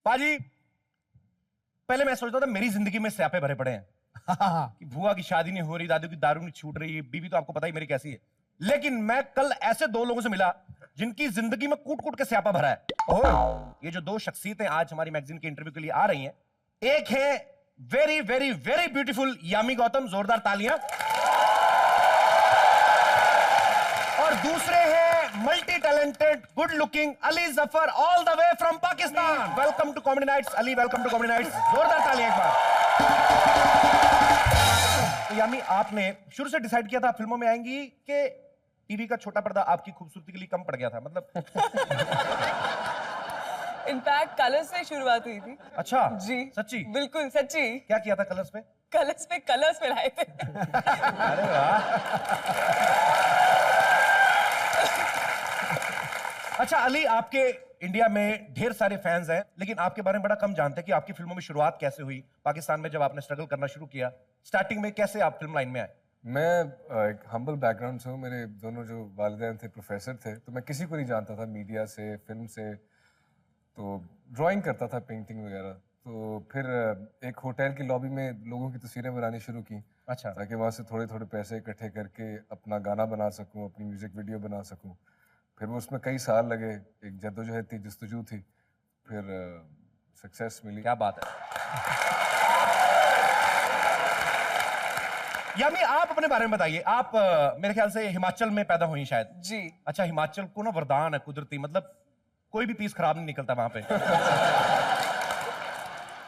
बाजी, पहले मैं सोचता था मेरी जिंदगी में स्यापे भरे पड़े हैं कि बुआ की शादी नहीं हो रही, दादू की दारू नहीं छूट रही, बीवी तो आपको पता ही मेरी कैसी है। लेकिन मैं कल ऐसे 2 लोगों से मिला जिनकी जिंदगी में कूट कूट के स्यापा भरा है। और ये जो 2 शख्सियतें आज हमारी मैगजीन के इंटरव्यू के लिए आ रही हैं, एक है very very very beautiful Yami Gautam, जोरदार तालियां। और दूसरे हैं multi talented good looking Ali Zafar, all the way from Pakistan. Welcome to comedy nights Ali, welcome to comedy nights. जोरदार तालियां एक बार। तो यामी, आपने शुरू से डिसाइड किया था आप फिल्मों में आएंगी कि टीवी का छोटा पर्दा आपकी खूबसूरती के लिए कम पड़ गया था? मतलब इनफैक्ट कलर्स से शुरुआत हुई थी। अच्छा जी सच्ची? बिल्कुल सच्ची। क्या किया था कलर्स पे? कलर्स पे लाए थे। अरे वाह। अच्छा अली, आपके इंडिया में ढेर सारे फैंस हैं, लेकिन आपके बारे में बड़ा कम जानते हैं कि आपकी फिल्मों में शुरुआत कैसे हुई। पाकिस्तान में जब आपने स्ट्रगल करना शुरू किया, स्टार्टिंग में कैसे आप फिल्म लाइन में आए? मैं एक हम्बल बैकग्राउंड से हूँ। मेरे दोनों जो वालिदैन थे प्रोफेसर थे, तो मैं किसी को नहीं जानता था मीडिया से, फिल्म से। तो ड्राइंग करता था, पेंटिंग वगैरह। तो फिर एक होटल की लॉबी में लोगों की तस्वीरें बनानी शुरू की। अच्छा। ताकि वहाँ से थोड़े थोड़े पैसे इकट्ठे करके अपना गाना बना सकूँ, अपनी म्यूजिक वीडियो बना सकूँ। फिर वो उसमें कई साल लगे, एक जद्दोजहद थी, जस्तजू थी, फिर सक्सेस मिली। क्या बात है। यामी, आप अपने बारे में बताइए। आप मेरे ख्याल से हिमाचल में पैदा हुई शायद। जी। अच्छा, हिमाचल को ना वरदान है कुदरती, मतलब कोई भी पीस खराब नहीं निकलता वहां पे।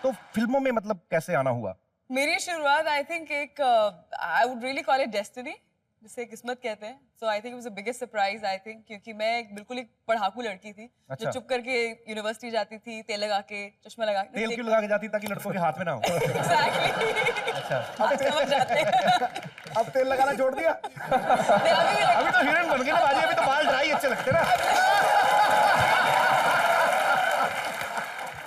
तो फिल्मों में मतलब कैसे आना हुआ? मेरी शुरुआत आई थिंक एक I would really call it destiny, जिसे किस्मत कहते हैं. So I think it was the biggest surprise I think, क्योंकि मैं बिल्कुल एक पढ़ाकू लड़की थी जो चुप करके यूनिवर्सिटी जाती थी, तेल लगा के, चश्मा लगा के. तेल क्यों लगा के जाती ताकि लड़कों के हाथ में ना हो? एग्जैक्टली. अच्छा, आज समझ जाते हैं. अब तेल लगाना छोड़ दिया? अभी तो हीरोइन बन गई ना बाजी, अभी तो बाल ड्राई अच्छे लगते ना.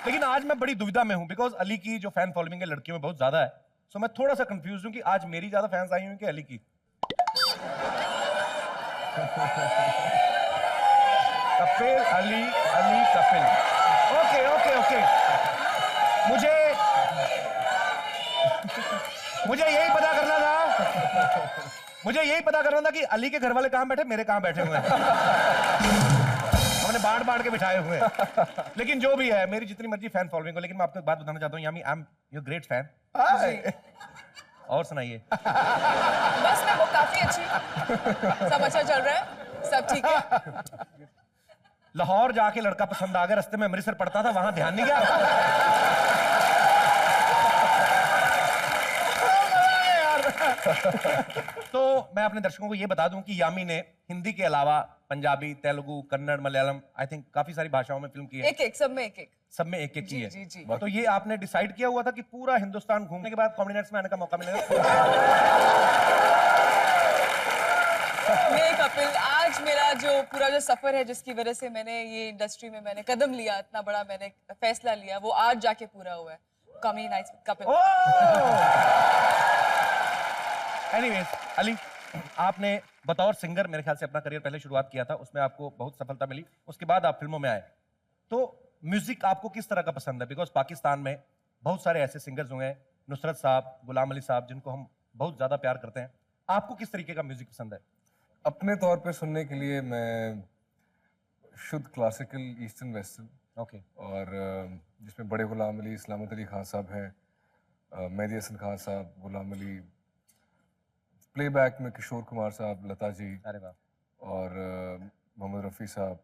लेकिन आज मैं बड़ी दुविधा में हूं बिकॉज अली की जो फैन फॉलोइंग है लड़कियों में बहुत ज्यादा है. सो मैं थोड़ा सा कंफ्यूज हूं कि आज मेरी ज्यादा फैंस आई हुई कि अली की. Kapil Ali Ali Kapil. Okay okay okay. मुझे यही पता करना था कि अली के घर वाले कहां बैठे, मेरे कहां बैठे हुए हैं. हमने बांट के बिठाए हुए हैं. लेकिन जो भी है, मेरी जितनी मर्जी फैन फॉलोइंग हो, लेकिन मैं आपको एक बात बताना चाहता हूँ Yami, I am your great fan. और सुनाइए. बस मैं वो काफी अच्छी, सब अच्छा चल रहा है, सब ठीक है. लाहौर जाके लड़का पसंद आ गया, रास्ते में अमृतसर पड़ता था, वहां ध्यान नहीं गया. तो मैं अपने दर्शकों को ये बता दूं कि यामी ने हिंदी के अलावा पंजाबी, तेलुगु, कन्नड़, मलयालम, आई थिंक काफी सारी भाषाओं में फिल्म की है. एक सब में एक की है. जी, जी. तो ये आपने डिसाइड किया हुआ था कि पूरा हिंदुस्तान घूमने के बाद कॉमेडी नाइट्स में आने का मौका मिलेगा? नहीं कपिल, आज मेरा जो पूरा जो सफर है जिसकी वजह से मैंने ये इंडस्ट्री में मैंने कदम लिया, इतना बड़ा मैंने फैसला लिया, वो आज जाके पूरा हुआ है. Comedy nights with Kapil. Anyways Ali, आपने बतौर सिंगर मेरे ख्याल से अपना करियर पहले शुरुआत किया था, उसमें आपको बहुत सफलता मिली, उसके बाद आप फिल्मों में आए. तो म्यूजिक आपको किस तरह का पसंद है? बिकॉज पाकिस्तान में बहुत सारे ऐसे सिंगर्स हुए हैं, नुसरत साहब, गुलाम अली साहब, जिनको हम बहुत ज्यादा प्यार करते हैं. आपको किस तरीके का म्यूजिक पसंद है? अपने तौर पे सुनने के लिए मैं शुद्ध क्लासिकल, ईस्टर्न, वेस्टर्न. ओके. और जिसमें बड़े गुलाम अली, सलामत अली खान साहब हैं, मेहदी हसन खान साहब, गुलाम अली. प्लेबैक में किशोर कुमार साहब, लता जी. अरे वाह. और मोहम्मद रफ़ी साहब.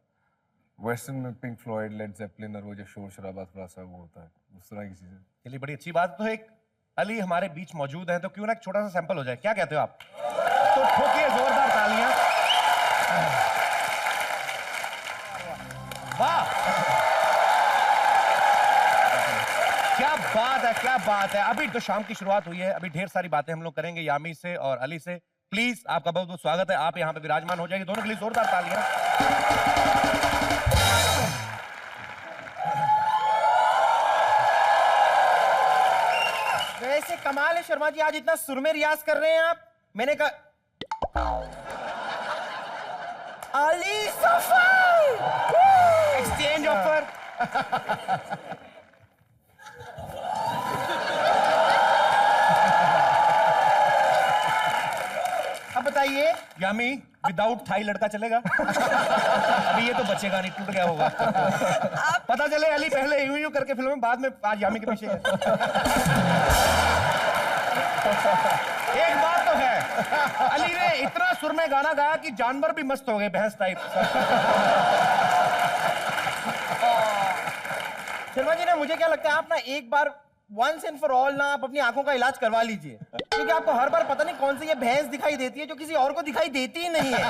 वेस्टर्न में पिंक फ्लॉयड, लेड ज़ेपलिन और वो जो शोर शराबा थोड़ा सा वो होता है, उस तरह की चीज़ें. चलिए, बड़ी अच्छी बात. तो एक अली हमारे बीच मौजूद है, तो क्यों ना एक छोटा सा सैंपल हो जाए, क्या कहते हो आप? तो ठोकिए जोरदार तालियां. वाह, क्या बात है, क्या बात है. अभी तो शाम की शुरुआत हुई है, अभी ढेर सारी बातें हम लोग करेंगे यामी से और अली से. प्लीज आपका बहुत बहुत स्वागत है, आप यहाँ पे विराजमान हो जाएंगे. दोनों के लिए जोरदार तालियां. वैसे कमाल है शर्मा जी, आज इतना सुर में रियाज कर रहे हैं आप. मैंने कहा अली सफर एक्सचेंज ऑफर. अब बताइए यामी, विदाउट थाई लड़का चलेगा? अभी ये तो बचेगा नहीं, टूट गया होगा. पता चले अली पहले यूं यूं करके फिल्म में, बाद में आज यामी के पीछे है. एक बात तो है, अली ने इतना सुर में गाना गाया कि जानवर भी मस्त हो गए, भैंस टाइप. शर्मा जी ना, मुझे क्या लगता है आप ना एक बार वंस एंड फॉर ऑल ना आप अपनी आंखों का इलाज करवा लीजिए, क्योंकि आपको हर बार पता नहीं कौन सी ये भैंस दिखाई देती है जो किसी और को दिखाई देती ही नहीं है.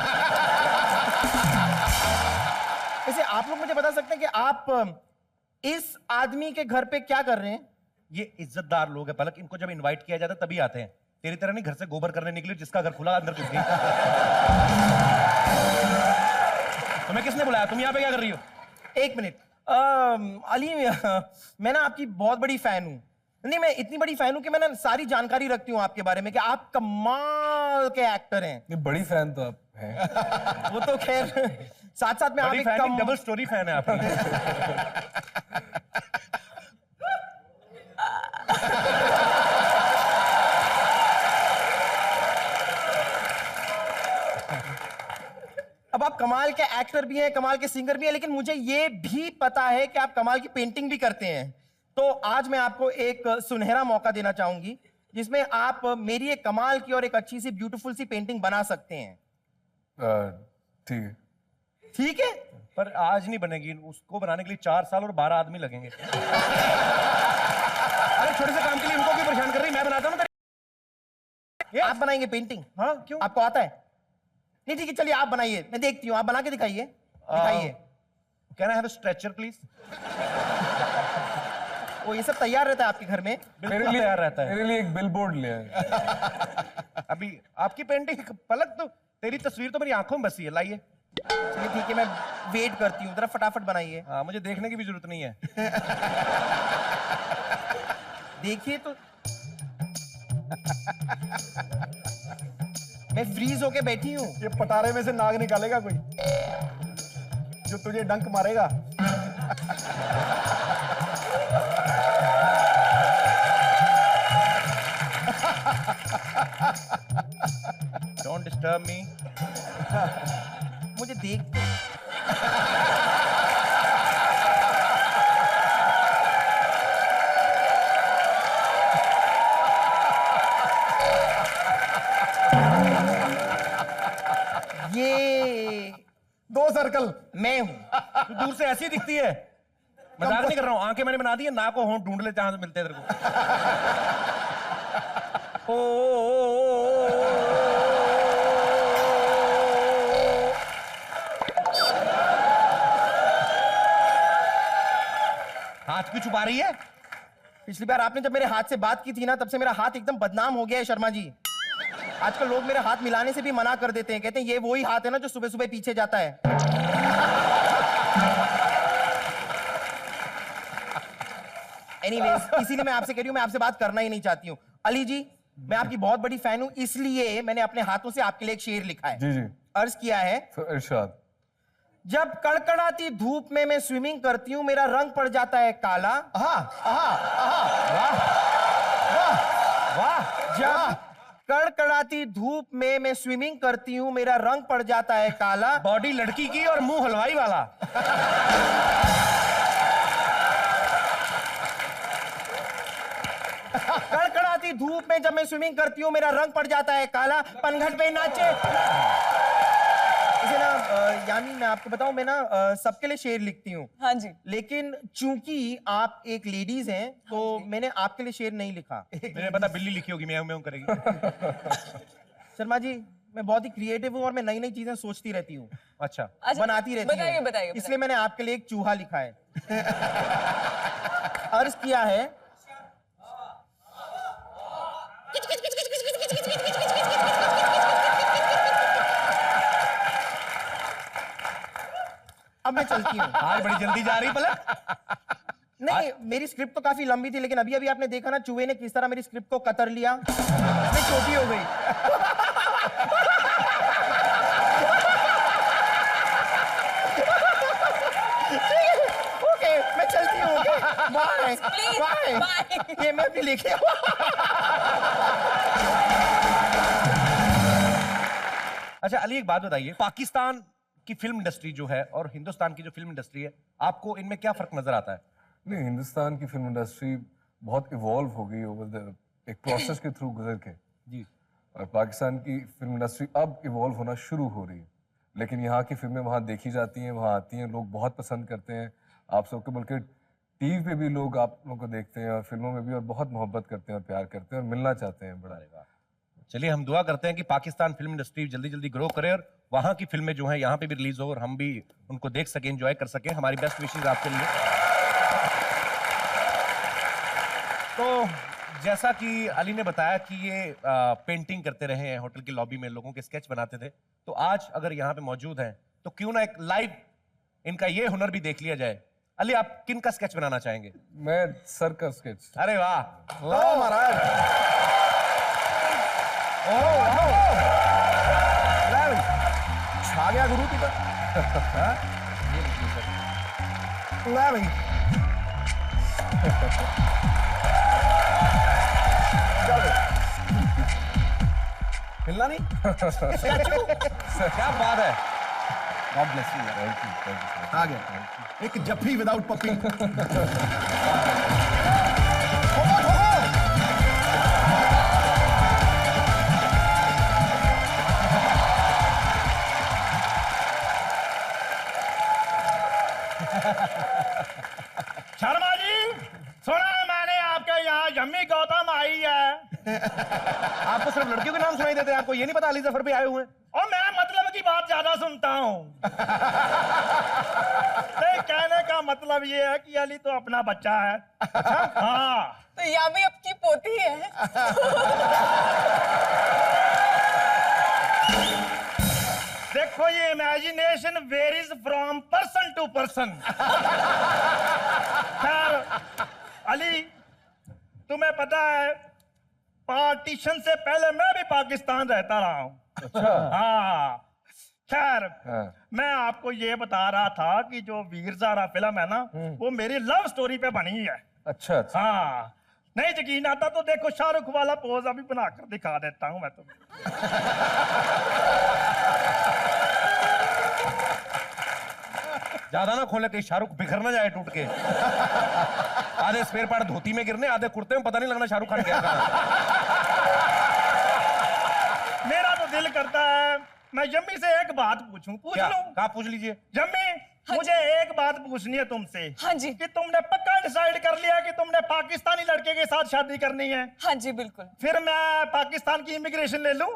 वैसे आप लोग मुझे बता सकते हैं कि आप इस आदमी के घर पे क्या कर रहे हैं? ये इज्जतदार लोग हैं पलक, इनको जब इनवाइट किया जाता है तभी आते हैं. तेरी तरह नहीं घर से गोबर करने निकले, जिसका घर खुला अंदर घुस गई. तुम्हें किसने बुलाया? तुम यहाँ पे क्या कर रही हो? एक मिनट अली, मैं ना आपकी बहुत बड़ी फैन हूँ. नहीं, मैं इतनी बड़ी फैन हूँ कि मैं ना सारी जानकारी रखती हूँ आपके बारे में कि आप कमाल के एक्टर हैं. नहीं, बड़ी फैन तो आप हैं. वो तो खैर साथ साथ में आप एक डबल स्टोरी फैन है आप. अब आप कमाल के एक्टर भी हैं, कमाल के सिंगर भी हैं, लेकिन मुझे ये भी पता है कि आप कमाल की पेंटिंग भी करते हैं. तो आज मैं आपको एक सुनहरा मौका देना चाहूंगी जिसमें आप मेरी एक कमाल की और एक अच्छी सी ब्यूटीफुल सी पेंटिंग बना सकते हैं. ठीक है. ठीक है, पर आज नहीं बनेगी, उसको बनाने के लिए 4 साल और 12 आदमी लगेंगे. आप बनाएंगे पेंटिंग? हाँ, क्यों? आपको आता है? नहीं ठीक है, चलिए आप बनाइए, मैं देखती हूँ, आप बना के दिखाइए। दिखाइए। Can I have a stretcher please? वो ये सब तैयार रहता है आपके घर में? बिल्कुल तैयार रहता है। मेरे लिए एक बिलबोर्ड ले आए। अभी आपकी पेंटिंग पलक, तो तेरी तस्वीर तो मेरी आंखों में बसी है, लाइए। चलिए ठीक है, मैं वेट करती हूँ, जरा फटाफट बनाइए। हाँ, मुझे देखने की भी जरूरत नहीं है। देखिए तो मैं फ्रीज होके बैठी हूँ। ये पटारे में से नाग निकालेगा कोई जो तुझे डंक मारेगा। Don't disturb me. मुझे देख ये 2 सर्कल मैं हूं। तू दूर से ऐसी दिखती है। मजाक नहीं कर रहा हूँ, आंखें मैंने बना दी है, नाक को होंठ ढूंढ ले जहां से मिलते हैं तेरे को। हाथ क्यों छुपा रही है? पिछली बार आपने जब मेरे हाथ से बात की थी ना, तब से मेरा हाथ एकदम बदनाम हो गया है शर्मा जी। आजकल लोग मेरे हाथ मिलाने से भी मना कर देते हैं, कहते हैं ये वही हाथ है ना जो सुबह सुबह पीछे जाता है। एनीवेज, इसीलिए मैं आपसे कह रही हूं, मैं आपसे बात करना ही नहीं चाहती हूँ। अली जी, मैं आपकी बहुत बड़ी फैन हूं, इसलिए मैंने अपने हाथों से आपके लिए एक शेर लिखा है। जी जी। अर्ज किया है, इरशाद। जब कड़कड़ाती धूप में मैं स्विमिंग करती हूँ, मेरा रंग पड़ जाता है काला। वाह। जब कड़कड़ाती धूप में मैं स्विमिंग करती हूँ, मेरा रंग पड़ जाता है काला। बॉडी लड़की की और मुंह हलवाई वाला। कड़कड़ाती धूप में जब मैं स्विमिंग करती हूँ, मेरा रंग पड़ जाता है काला। पनघट पे नाचे। इसे ना यानी मैं आपको बताऊं, मैं ना सबके लिए शेर लिखती हूँ। हाँ जी। लेकिन चूंकि आप एक लेडीज हैं, तो मैंने आपके लिए शेर नहीं लिखा। मैंने पता बिल्ली लिखी होगी, म्याऊं म्याऊं करेगी। शर्मा जी, मैं बहुत ही क्रिएटिव हूँ और मैं नई नई चीजें सोचती रहती हूँ। अच्छा। बनाती रहती बताइए, हूँ। बताइए। इसलिए मैंने आपके लिए एक चूहा लिखा है। अर्ज किया है, अब मैं चलती हूँ। आज बड़ी जल्दी जा रही पलक। नहीं, मेरी स्क्रिप्ट तो काफी लंबी थी, लेकिन अभी अभी आपने देखा ना चूहे ने किस तरह मेरी स्क्रिप्ट को कतर लिया। मैं छोटी हो गई। ओके, मैं चलती हूँ। Okay, bye bye. ये मैं भी लेके अच्छा अली, एक बात बताइए, पाकिस्तान की फिल्म इंडस्ट्री जो है और हिंदुस्तान की जो फिल्म इंडस्ट्री है, आपको इनमें क्या फर्क नजर आता है? नहीं, हिंदुस्तान की फिल्म इंडस्ट्री बहुत इवॉल्व हो गई ओवर द एक प्रोसेस के थ्रू गुजर के जी। और पाकिस्तान की फिल्म इंडस्ट्री अब इवॉल्व होना शुरू हो रही है, लेकिन यहाँ की फिल्में वहाँ देखी जाती हैं, वहाँ आती हैं, लोग बहुत पसंद करते हैं आप सबको, बल्कि टीवी पे भी लोग आप लोगों को देखते हैं और फिल्मों में भी, और बहुत मोहब्बत करते हैं और प्यार करते हैं और मिलना चाहते हैं बड़ा। चलिए हम दुआ करते हैं कि पाकिस्तान फिल्म इंडस्ट्री जल्दी जल्दी ग्रो करे और वहाँ की फिल्में जो हैं यहाँ पे भी रिलीज हो और हम भी उनको देख सकें, एंजॉय कर सकें। हमारी बेस्ट विशेस आपके लिए। तो जैसा कि अली ने बताया कि ये पेंटिंग करते रहे हैं होटल की लॉबी में, लोगों के स्केच बनाते थे, तो आज अगर यहाँ पे मौजूद हैं तो क्यों ना एक लाइव इनका ये हुनर भी देख लिया जाए। अली, आप किन का स्केच बनाना चाहेंगे? मैं सर का स्केच। अरे वाह लो महाराज। छा गया गुरु की तो। ले भाई। मिलना नहीं। क्या बात है। God bless you. Thank you. आ गया एक जफ्फी विदाउट पप्पी। शर्मा जी, सुना है मैंने आपके यहाँ यम्मी गौतम आई है। आपको सिर्फ लड़कियों के नाम सुनाई देते हैं, आपको ये नहीं पता अली जफर भी आए हुए हैं? और मैं मतलब की बात ज्यादा सुनता हूँ। कहने का मतलब ये है कि अली तो अपना बच्चा है। अच्छा हाँ, तो यामी आपकी पोती है। देखो ये imagination varies from person to person. खैर अली, तुम्हें पता है पार्टीशन से पहले मैं भी पाकिस्तान रहता रहा हूँ। अच्छा। हाँ खैर, हाँ। मैं आपको ये बता रहा था कि जो वीर ज़ारा फिल्म है ना, वो मेरी लव स्टोरी पे बनी है। अच्छा अच्छा। हाँ, नहीं यकीन आता तो देखो शाहरुख वाला पोज अभी बनाकर दिखा देता हूँ मैं तुम्हें। ज्यादा ना खोले कहीं शाहरुख बिखर ना जाए टूट के। आधे स्पेयर पार्ट धोती में गिरने, आधे कुर्ते में, पता नहीं लगना शाहरुख खान क्या कर रहा है। मेरा तो दिल करता है मैं यम्मी से एक बात पूछूं, पूछ क्या? लूं? कहाँ पूछ लीजिए। यम्मी, मुझे एक बात पूछनी है तुमसे। हाँ जी। कि तुमने पक्का डिसाइड कर लिया कि तुमने पाकिस्तानी लड़के के साथ शादी करनी है? हाँ जी बिल्कुल। फिर मैं पाकिस्तान की इमिग्रेशन ले लूं?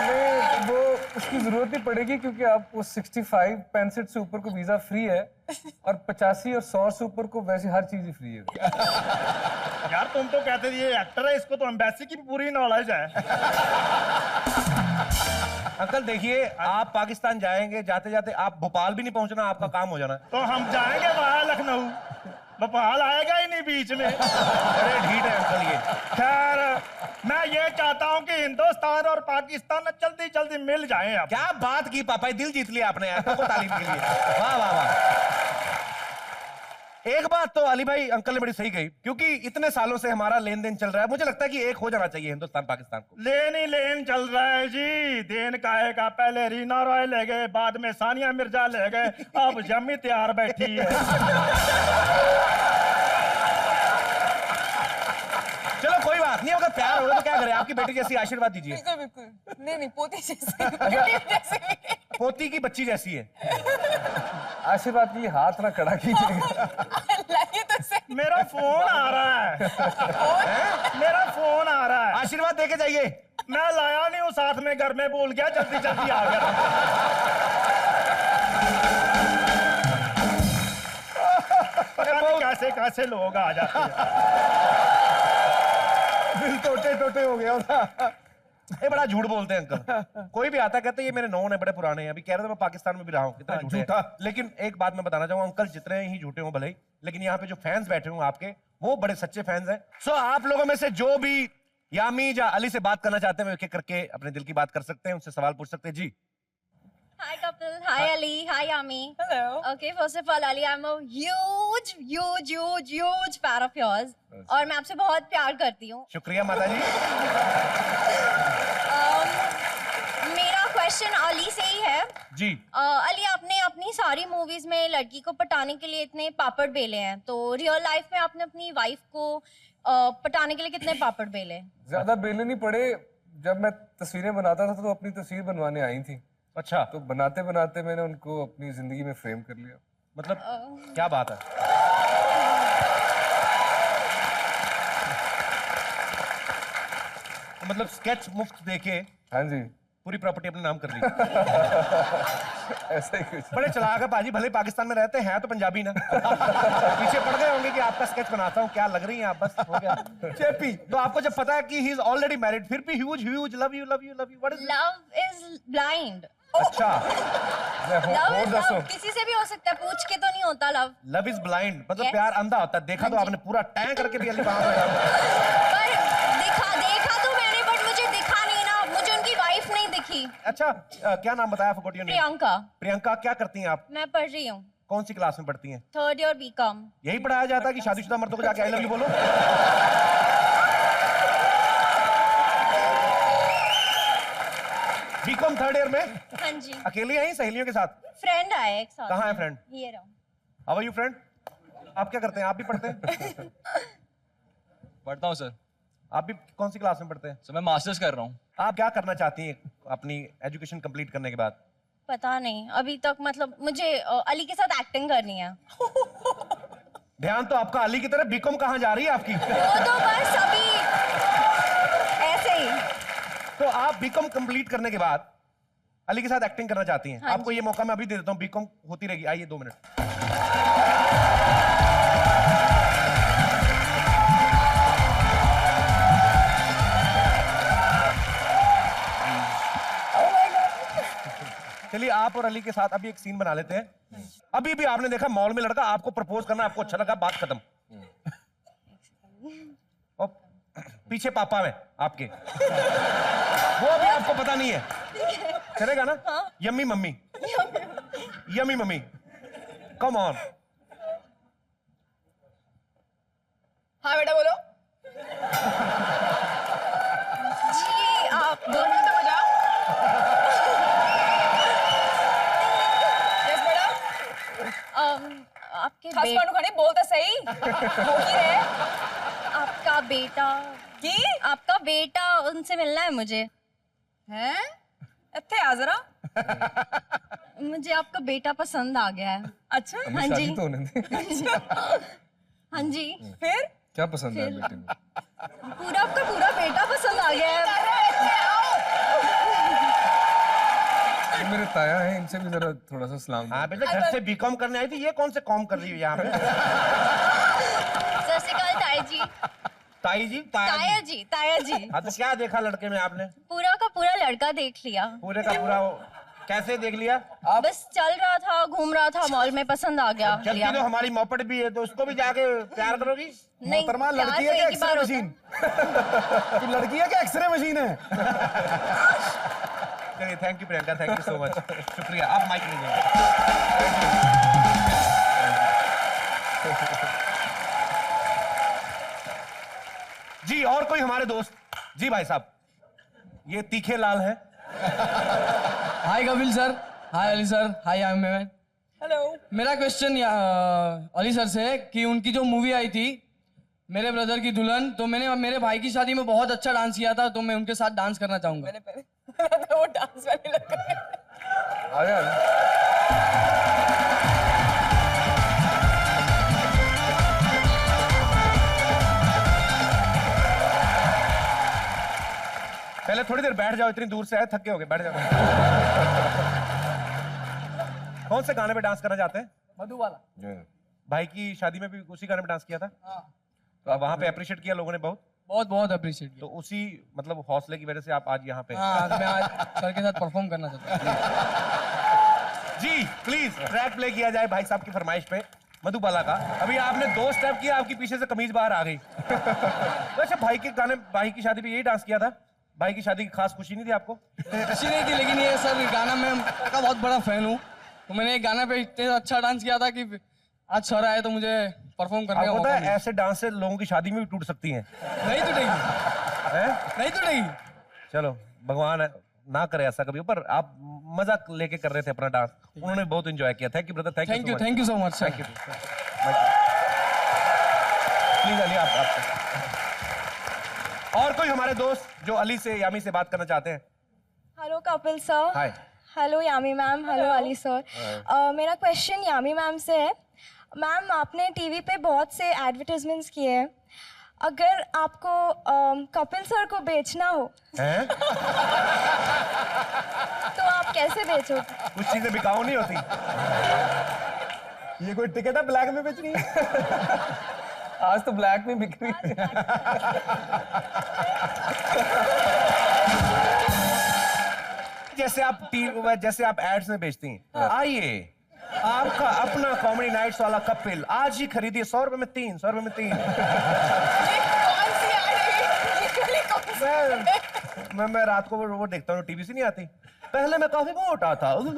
नहीं, वो उसकी जरूरत नहीं पड़ेगी क्योंकि आपको 65 65 से ऊपर को वीजा फ्री है और 85 और 100 से ऊपर को वैसे हर चीज ही फ्री है। यार तुम तो कहते थे ये एक्टर है, इसको तो एम्बेसी की भी पूरी नॉलेज है। अंकल देखिए, आप पाकिस्तान जाएंगे, जाते जाते आप भोपाल भी नहीं पहुंचना, आपका काम हो जाना। तो हम जाएंगे वहां लखनऊ, भोपाल आएगा ही नहीं बीच में। अरे ढीठ है अंकल ये। खैर मैं ये चाहता हूँ कि हिंदुस्तान और पाकिस्तान जल्दी जल्दी मिल जाएं। अब क्या बात की पापा, दिल जीत लिया आपने आपको तालीम के लिए। वाह वाह वाह। एक बात तो अली भाई अंकल ने बड़ी सही कही, क्योंकि इतने सालों से हमारा लेन देन चल रहा है, मुझे लगता है कि एक हो जाना चाहिए हिंदुस्तान पाकिस्तान को। लेन ही लेन चल रहा है जी। देन काहे का, पहले रीना रॉय ले गए, बाद में सानिया मिर्जा ले गए, अब यम्मी तैयार बैठी है। चलो कोई बात नहीं, अगर प्यार होगा तो क्या करें, आपकी बेटी जैसी आशीर्वाद दीजिए। बिल्कुल बिल्कुल। नहीं नहीं, पोती जैसे, बेटी जैसे भी। पोती की बच्ची जैसी है। आशीर्वाद के लिए हाथ ना खड़ा कीजिएगा। लाइए तो सही। मेरा फोन आ रहा है। मेरा फोन आ रहा है। आशीर्वाद देके जाइए। मैं लाया नहीं हूँ साथ में, घर में भूल गया, जल्दी जल्दी आ गया। पता नहीं कैसे कैसे लोग आ जाते हैं। दिल टोटे टोटे हो गया था। ये बड़ा झूठ बोलते हैं अंकल। कोई भी आता है कहते हैं ये मेरे नौन है, बड़े पुराने हैं। अभी कह रहे थे मैं पाकिस्तान में भी रहा हूँ, कितना झूठा। लेकिन एक बात मैं बताना चाहूंगा, अंकल जितने ही झूठे हो भले ही, लेकिन यहाँ पे जो फैंस बैठे हुए आपके, वो बड़े सच्चे फैंस हैं। सो आप लोगों में से जो भी यामी या अली से बात करना चाहते हैं, एक एक करके अपने दिल की बात कर सकते हैं, उनसे सवाल पूछ सकते हैं। जी Hi couple, hi Ali, hi Yami. Hello. Okay, first of all Ali, I'm a huge fan of yours. और मैं आपसे बहुत प्यार करती हूँ। शुक्रिया माता जी। मेरा क्वेश्चन अली से ही है। जी अली, आपने अपनी सारी मूवीज में लड़की को पटाने के लिए इतने पापड़ बेले हैं, तो रियल लाइफ में आपने अपनी वाइफ को पटाने के लिए कितने पापड़ बेले? ज्यादा बेले नहीं पड़े। जब मैं तस्वीरें बनाता था तो अपनी तस्वीर बनवाने आई थी। अच्छा, तो बनाते बनाते मैंने उनको अपनी जिंदगी में फ्रेम कर लिया। मतलब क्या बात है। मतलब स्केच मुफ्त देके हाँ जी, पूरी प्रॉपर्टी अपने नाम कर ली। ऐसा ही कुछ। बड़े चलाक है पाजी, भले पाकिस्तान में रहते हैं तो पंजाबी ना। पीछे पड़ गए होंगे कि आपका स्केच बनाता हूँ, क्या लग रही है आप, बस हो गया। चेपी, तो आपको जब पता है कि ही इज ऑलरेडी मैरिड, फिर भी huge love you what is love is blind. अच्छा, लव किसी से भी हो सकता है, पूछ के तो नहीं होता लव। लव इज ब्लाइंड मतलब Yes. प्यार अंधा होता है। देखा तो आपने पूरा टैं करके भी अली वहां पे पर देखा तो मैंने, बट मुझे दिखा नहीं ना, मुझे उनकी वाइफ नहीं दिखी। अच्छा, क्या नाम बताया? Forgot your name. Priyanka. Priyanka, क्या करती हैं आप? मैं पढ़ रही हूँ। कौन सी क्लास में पढ़ती हैं? 3rd year BCom. यही पढ़ाया जाता है कि शादीशुदा मर्दों को जाके आई लव यू बोलो? बीकॉम 3rd ईयर में? हाँ जी। अकेली आई सहेलियों के साथ? फ्रेंड आए एक साथ। कहाँ है फ्रेंड? ये रहा। How are you friend? आप क्या करते हैं? आप भी पढ़ते हैं? पढ़ता हूँ सर। आप भी कौन सी क्लास में पढ़ते हैं? सर मैं मास्टर्स कर रहा हूँ। आप क्या करना चाहती हैं अपनी एजुकेशन कंप्लीट करने के बाद? पता नहीं अभी तक, मतलब मुझे अली के साथ एक्टिंग करनी है। ध्यान तो आपका अली की तरफ, बीकॉम कहाँ जा रही है आपकी? वो तो बस अभी ऐसे ही। तो आप बीकॉम कंप्लीट करने के बाद अली के साथ एक्टिंग करना चाहती हैं? हाँ आपको ये मौका मैं अभी दे देता हूँ, बीकॉम होती रहेगी। आइए 2 मिनट। चलिए आप और अली के साथ अभी एक सीन बना लेते हैं। अभी भी आपने देखा मॉल में लड़का आपको प्रपोज करना, आपको अच्छा लगा, बात खत्म। और पीछे पापा में आपके, वो अभी आपको पता नहीं है, चलेगा ना? Yummy mummy, yummy mummy, come on. हाँ बेटा बोलो। जी आप दोनों तो बजाओ। यस बेटा। आपके खास पानू खाने बोलते सही। हो ही रहे। आपका बेटा की? आपका बेटा, उनसे मिलना है मुझे। हैं? इत्थे आ जरा। मुझे आपका बेटा पसंद आ गया है। अच्छा। हाँ जी। शादी तो होने दे। हाँ जी। फिर क्या पसंद है बेटे में? पूरा आपका पूरा बेटा पसंद आ गया है। ये मेरे ताया हैं, इनसे भी जरा थोड़ा सा सलाम। हाँ बेटा, घर से बीकॉम करने आई थी, ये कौन से कॉम कर रही है यहाँ पे? सत श्री अकाल ताया जी। ताई जी? ताया जी, ताया जी। हाँ तो क्या देखा लड़के में आपने? पूरा का पूरा लड़का देख लिया। पूरे का पूरा कैसे देख लिया? बस चल रहा था, घूम रहा था मॉल में, पसंद आ गया। जबकि तो हमारी मोपेड भी है, तो उसको भी जाके प्यार करोगी? नहीं, मोहतरमा प्यार लड़की तो है क्या एक ही बार एक्सरे मशीन? तू लड़की है क्या एक्सरे मशीन है? चलिए, thank you Priyanka, thank you so much, शुक्रिया। आप माइक लीजिए। जी और कोई हमारे दोस्त? जी भाई साहब, ये तीखे लाल है। Hi Kapil sir, hi Ali sir, hi I am hello. मेरा क्वेश्चन अली सर से है कि उनकी जो मूवी आई थी मेरे ब्रदर की दुल्हन, तो मैंने मेरे भाई की शादी में बहुत अच्छा डांस किया था, तो मैं उनके साथ डांस करना चाहूंगा। मैंने पहले वो डांस वाली लगा। आ गया। पहले थोड़ी देर बैठ जाओ, इतनी दूर से आए, थके हो गए, बैठ जाओ। कौन से गाने पे डांस करना चाहते हैं? मधुबाला। भाई की शादी में भी उसी गाने पे डांस किया था? तो अब वहां पे अप्रिशिएट किया लोगों ने बहुत? बहुत बहुत अप्रिशिएट किया। तो उसी मतलब हौसले की वजह से आप आज यहाँ पे? हाँ, मैं आज सर के साथ परफॉर्म करना चाहता हूँ। जी प्लीज ट्रैक प्ले किया जाए भाई साहब की फरमाइश पे, मधुबाला का। अभी आपने 2 स्टेप किया, आपकी पीछे से कमीज बाहर आ गई। वैसे भाई के गाने, भाई की शादी पे यही डांस किया था? भाई की शादी की खास खुशी नहीं थी आपको? खुशी नहीं थी, लेकिन ये सर गाना मैं का बहुत बड़ा फैन हूँ, तो मैंने गाना पे इतना अच्छा डांस किया था कि आज सर आए तो मुझे परफॉर्म करने का मौका मिला। ऐसे डांस से लोगों की शादी में भी टूट सकती हैं। नहीं टूटेगी, नहीं टूटेगी। चलो भगवान ना करे ऐसा कभी, पर आप मजा लेके कर रहे थे अपना डांस, उन्होंने बहुत एंजॉय किया। Thank you brother, thank you so much. Thank you. Please Ali आप और कोई हमारे दोस्त जो अली से, यामी से बात करना चाहते हैं? Hello Kapil sir. Hi. Hello Yami ma'am, hello Ali sir. मेरा क्वेश्चन यामी मैम से है। मैम, आपने टीवी पे बहुत से एडवर्टाइजमेंट्स किए हैं, अगर आपको कपिल सर को बेचना हो हैं? तो आप कैसे बेचोगे? कुछ चीजें बिकाऊ नहीं होती। ये कोई टिकट है ब्लैक में बेचनी है? आज तो ब्लैक में बिक रही है। जैसे आप एड्स में बेचती हैं, आइए आपका अपना कॉमेडी नाइट्स वाला कपिल, आज ही खरीदिए 100 रुपए में 3, 100 रुपए में 3। मैं रात को वो देखता हूँ, टीवी से नहीं आती। पहले मैं काफी मोटा था। उसमें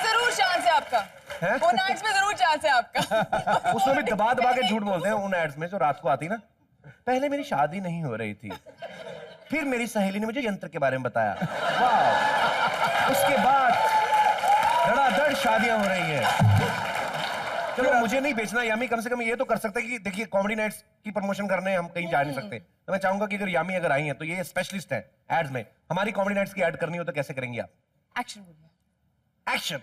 जरूर चांस है आपका, उन एड्स में जरूर चांस है आपका। उसमें भी दबा दबा के झूठ बोलते हैं उन एड्स में जो रात को आती ना। पहले मेरी शादी नहीं हो रही थी, फिर मेरी सहेली ने मुझे यंत्र के बारे में बताया, वाह, उसके बाद धड़ाधड़ शादियां हो रही हैं। चलो मुझे नहीं बेचना, यामी कम से कम ये तो कर सकते हैं कि देखिए कॉमेडी नाइट्स की प्रमोशन करने हम कहीं जा नहीं सकते, तो मैं चाहूंगा कि अगर यामी अगर आई हैं तो ये स्पेशलिस्ट है एड्स में, हमारी कॉमेडी नाइट्स की एड करनी हो तो कैसे करेंगे आप? Action action.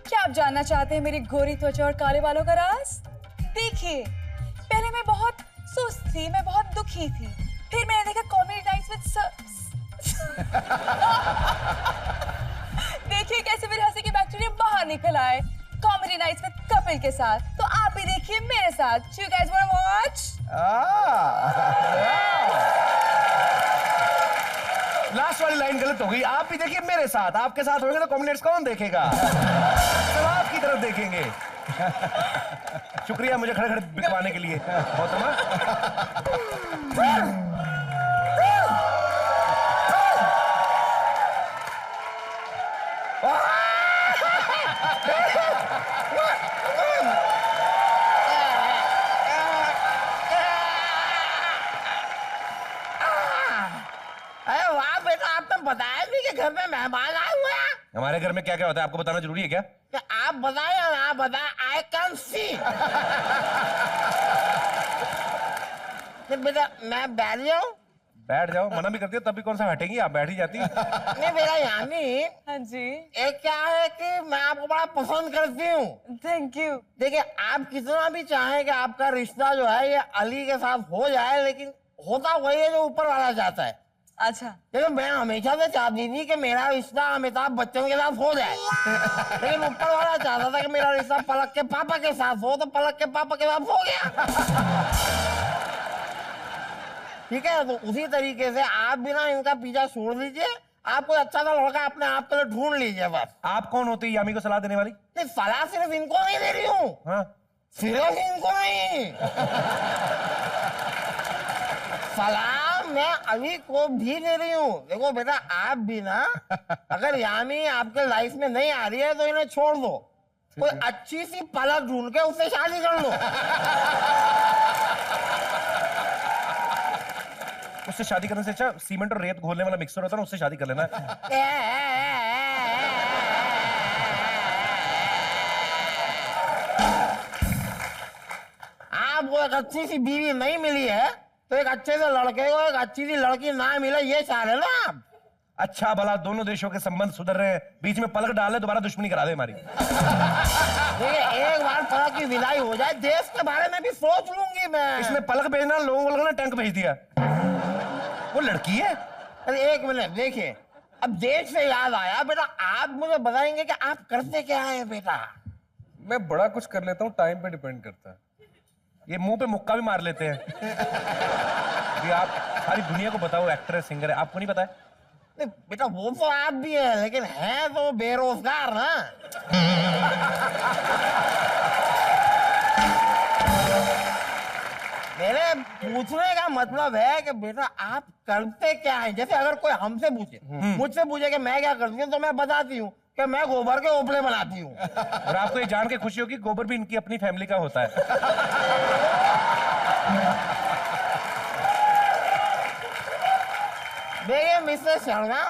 क्या आप जानना चाहते हैं मेरी गोरी त्वचा और काले बालों का राज? देखिए, पहले मैं बहुत सुस्त थी, मैं बहुत दुखी थी, फिर मैंने देखा कॉमेडी नाइट्स विद देखिए कैसे मेरे हंसी के बैक्टीरिया बाहर निकल आए कॉमेडी नाइट्स विद कपिल के साथ। तो आप भी देखिए मेरे साथ। You guys wanna watch? Last वाली लाइन गलत हो गई। आप भी देखिए मेरे साथ, आपके साथ होंगे तो कॉम्बिनेट्स कौन देखेगा? सब आपकी तरफ देखेंगे। शुक्रिया मुझे खड़े खड़े बिकवाने के लिए। अरे वाह बेटा, आप तो बताया नहीं कि घर में मेहमान आए हुए हैं। हमारे घर में क्या क्या होता है आपको बताना जरूरी है क्या? आप बताए या ना बताए, आई कैन सी। बेटा मैं बैठ जाऊं? बैठ जाओ, मना भी करती हो तब भी कौन सा हटेंगी, आप बैठ ही जाती। नहीं बेटा यानी, हाँ जी, एक क्या है कि मैं आपको बड़ा पसंद करती हूँ। Thank you. देखिए आप कितना भी चाहें कि आपका रिश्ता जो है ये अली के साथ हो जाए, लेकिन होता वही है जो ऊपर वाला चाहता है। अच्छा, देखो मैं हमेशा से चाहती थी कि मेरा रिश्ता अमिताभ बच्चन के साथ हो जाए, लेकिन ऊपर वाला चाहता था कि मेरा रिश्ता पलक के पापा के साथ हो, तो पलक के पापा के साथ हो गया। ठीक है, तो उसी तरीके से आप भी ना इनका पीछा छोड़ दीजिए, आप कोई अच्छा सा लड़का अपने आप के लिए ढूंढ लीजिए बस। आप कौन होती है यामी को सलाह देने वाली? नहीं, सलाह सिर्फ इनको नहीं दे रही हूँ। हाँ? सिर्फ इनको नहीं, सलाह मैं अली को भी दे रही हूँ। देखो बेटा, आप भी ना अगर यामी आपके लाइफ में नहीं आ रही है तो इन्हें छोड़ दो, कोई अच्छी सी पलक ढूंढ के उससे शादी कर लो। उससे शादी करने से अच्छा सीमेंट और रेत घोलने वाला मिक्सर होता है ना, उससे शादी कर लेना। आपको एक अच्छी सी बीवी नहीं मिली है तो एक अच्छे से लड़के को एक अच्छी सी लड़की ना मिले, ये चाह रहे ना आप? अच्छा भला दोनों देशों के संबंध सुधर रहे हैं, बीच में पलक डाले दोबारा दुश्मनी करा दे हमारी। देखिए एक बार पलक की विदाई हो जाए, देश के बारे में भी सोच लूंगी मैं। इसमें पलक भेजना, लोगों को टैंक भेज दिया। वो लड़की है। अरे एक मिनट, देखिए अब देश से याद आया बेटा, आप मुझे बताएंगे कि आप करते क्या है बेटा? मैं बड़ा कुछ कर लेता हूँ, टाइम पे डिपेंड करता है। ये मुंह पे मुक्का भी मार लेते हैं। ये आप सारी दुनिया को बताओ, एक्टर है, सिंगर है, आपको नहीं पता है? नहीं बेटा वो तो आप भी है, लेकिन है तो बेरोजगार ना। मेरे पूछने का मतलब है कि बेटा आप करते क्या है? जैसे अगर कोई हमसे पूछे, मुझसे पूछे कि मैं क्या करती हूँ, तो मैं बताती हूँ कि मैं गोबर के ओपले बनाती हूँ। और आपको ये जान के खुशी होगी गोबर भी इनकी अपनी फैमिली का होता है। देखिए mister Sharma,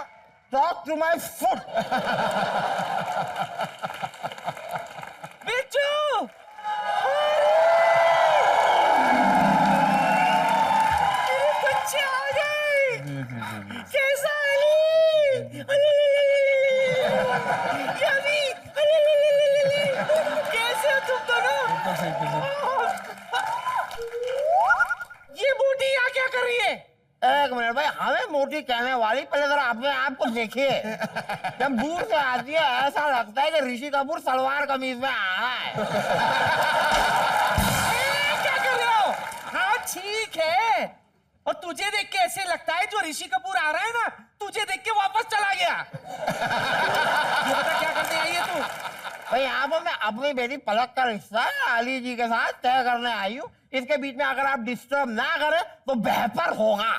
talk to my foot. बिच्छू! बच्चे आ गए। कैसा अली? यामी, कैसे हो तुम दोनों? ये बूटी यहाँ क्या कर रही है? एक मिनट भाई, हमें मोटी कहने वाली, पहले जरा अपने आप को देखिए। जब दूर से आती है ऐसा लगता है कि ऋषि कपूर सलवार कमीज में आ रहा है। क्या कर रहे हो? हाँ ठीक है, और तुझे देख के ऐसे लगता है जो ऋषि कपूर आ रहा है ना, तुझे देख के वापस चला गया। ये बता क्या करने आई है तू? भाई यहाँ पर मैं अपनी बेटी पलक का रिश्ता अली जी के साथ तय करने आई हूँ। इसके बीच में अगर आप डिस्टर्ब ना करें तो बेहतर होगा।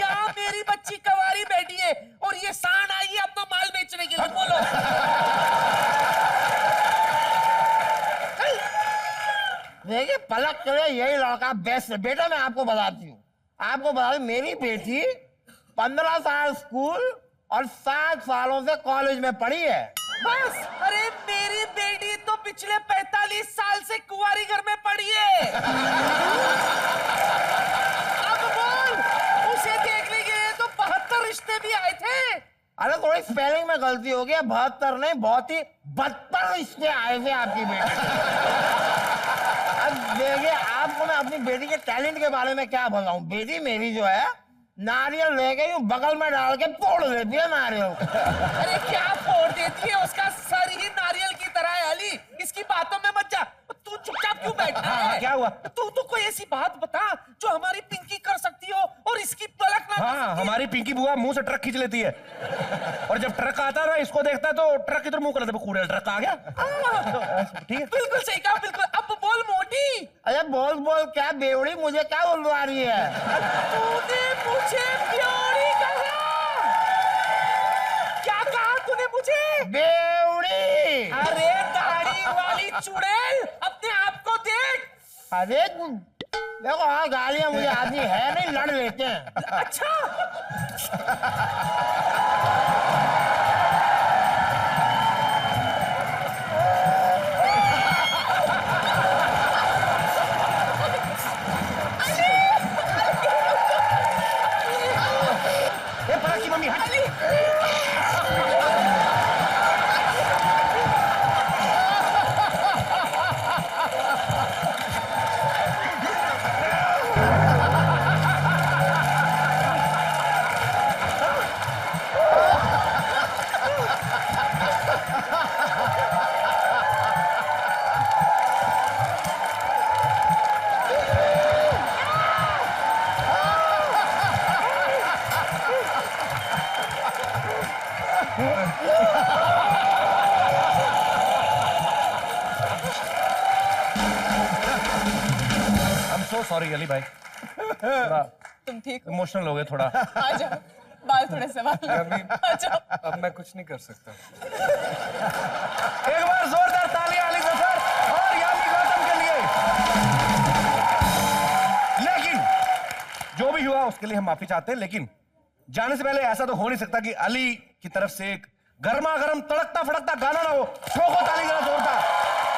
यहाँ मेरी बच्ची कवारी बैठी है और ये सांड आई है अपना माल बेचने के लिए। बोलो। देखिए पलक के लिए यही लड़का बेस्ट है। बेटा मैं आपको बताती हूँ, मेरी बेटी 15 साल स्कूल और 7 सालों से कॉलेज में पढ़ी है। बस? अरे मेरी बेटी तो पिछले 45 साल से कुंवारी घर में पड़ी है। अब बोल, उसे देखने के लिए तो 72 रिश्ते भी आए थे। अरे थोड़ी स्पेलिंग में गलती हो गई, 72 नहीं, बहुत ही 72 रिश्ते आए थे आपकी बेटी। अब देखिए, आपको मैं अपनी बेटी के टैलेंट के बारे में क्या बताऊं। बेटी मेरी जो है, नारियल लेके यूं बगल में डाल के फोड़ देती है नारियल। अरे क्या फोड़ देती है, उसका सर ही नारियल की तरह है अली, इसकी बातों में मत जा। तू चुपचाप क्यों बैठा है? क्या हुआ? तू तो कोई ऐसी बात बता जो हमारी पिंकी कर सकती हो और इसकी पलक ना कर सकती है। हमारी पिंकी बुआ मुंह से ट्रक खींच लेती है, और जब ट्रक आता है ना, इसको देखता है तो ट्रक इधर मुंह कर लेता है, कूड़े ट्रक आ गया। ठीक है, बिल्कुल सही कहा, बिल्कुल। अब बोल मोटी। अरे बोल बोल, क्या बेवड़ी मुझे क्या बुलवा रही है? तूने मुझे बेवड़ी कहा? क्या कहा तूने मुझे? बेवड़ी। अरे दाढ़ी वाली चुड़ैल, अपने आप को देख। अरे देखो, हाँ गालियां मुझे आती है नहीं, लड़ लेते हैं। अच्छा। पलक की मम्मी हट। सॉरी अली भाई, तुम ठीक हो? इमोशनल हो गए थोड़ा। आ जाओ, बाल थोड़े सवाल। आ जाओ। अब मैं कुछ नहीं कर सकता। एक बार जोरदार तालियां अली जफर और यामी गौतम के लिए। लेकिन जो भी हुआ उसके लिए हम माफी चाहते हैं, लेकिन जाने से पहले ऐसा तो हो नहीं सकता कि अली की तरफ से एक गर्मा गर्म तड़कता फड़कता गाना ना हो। ठोको ताली जरा जोरदार।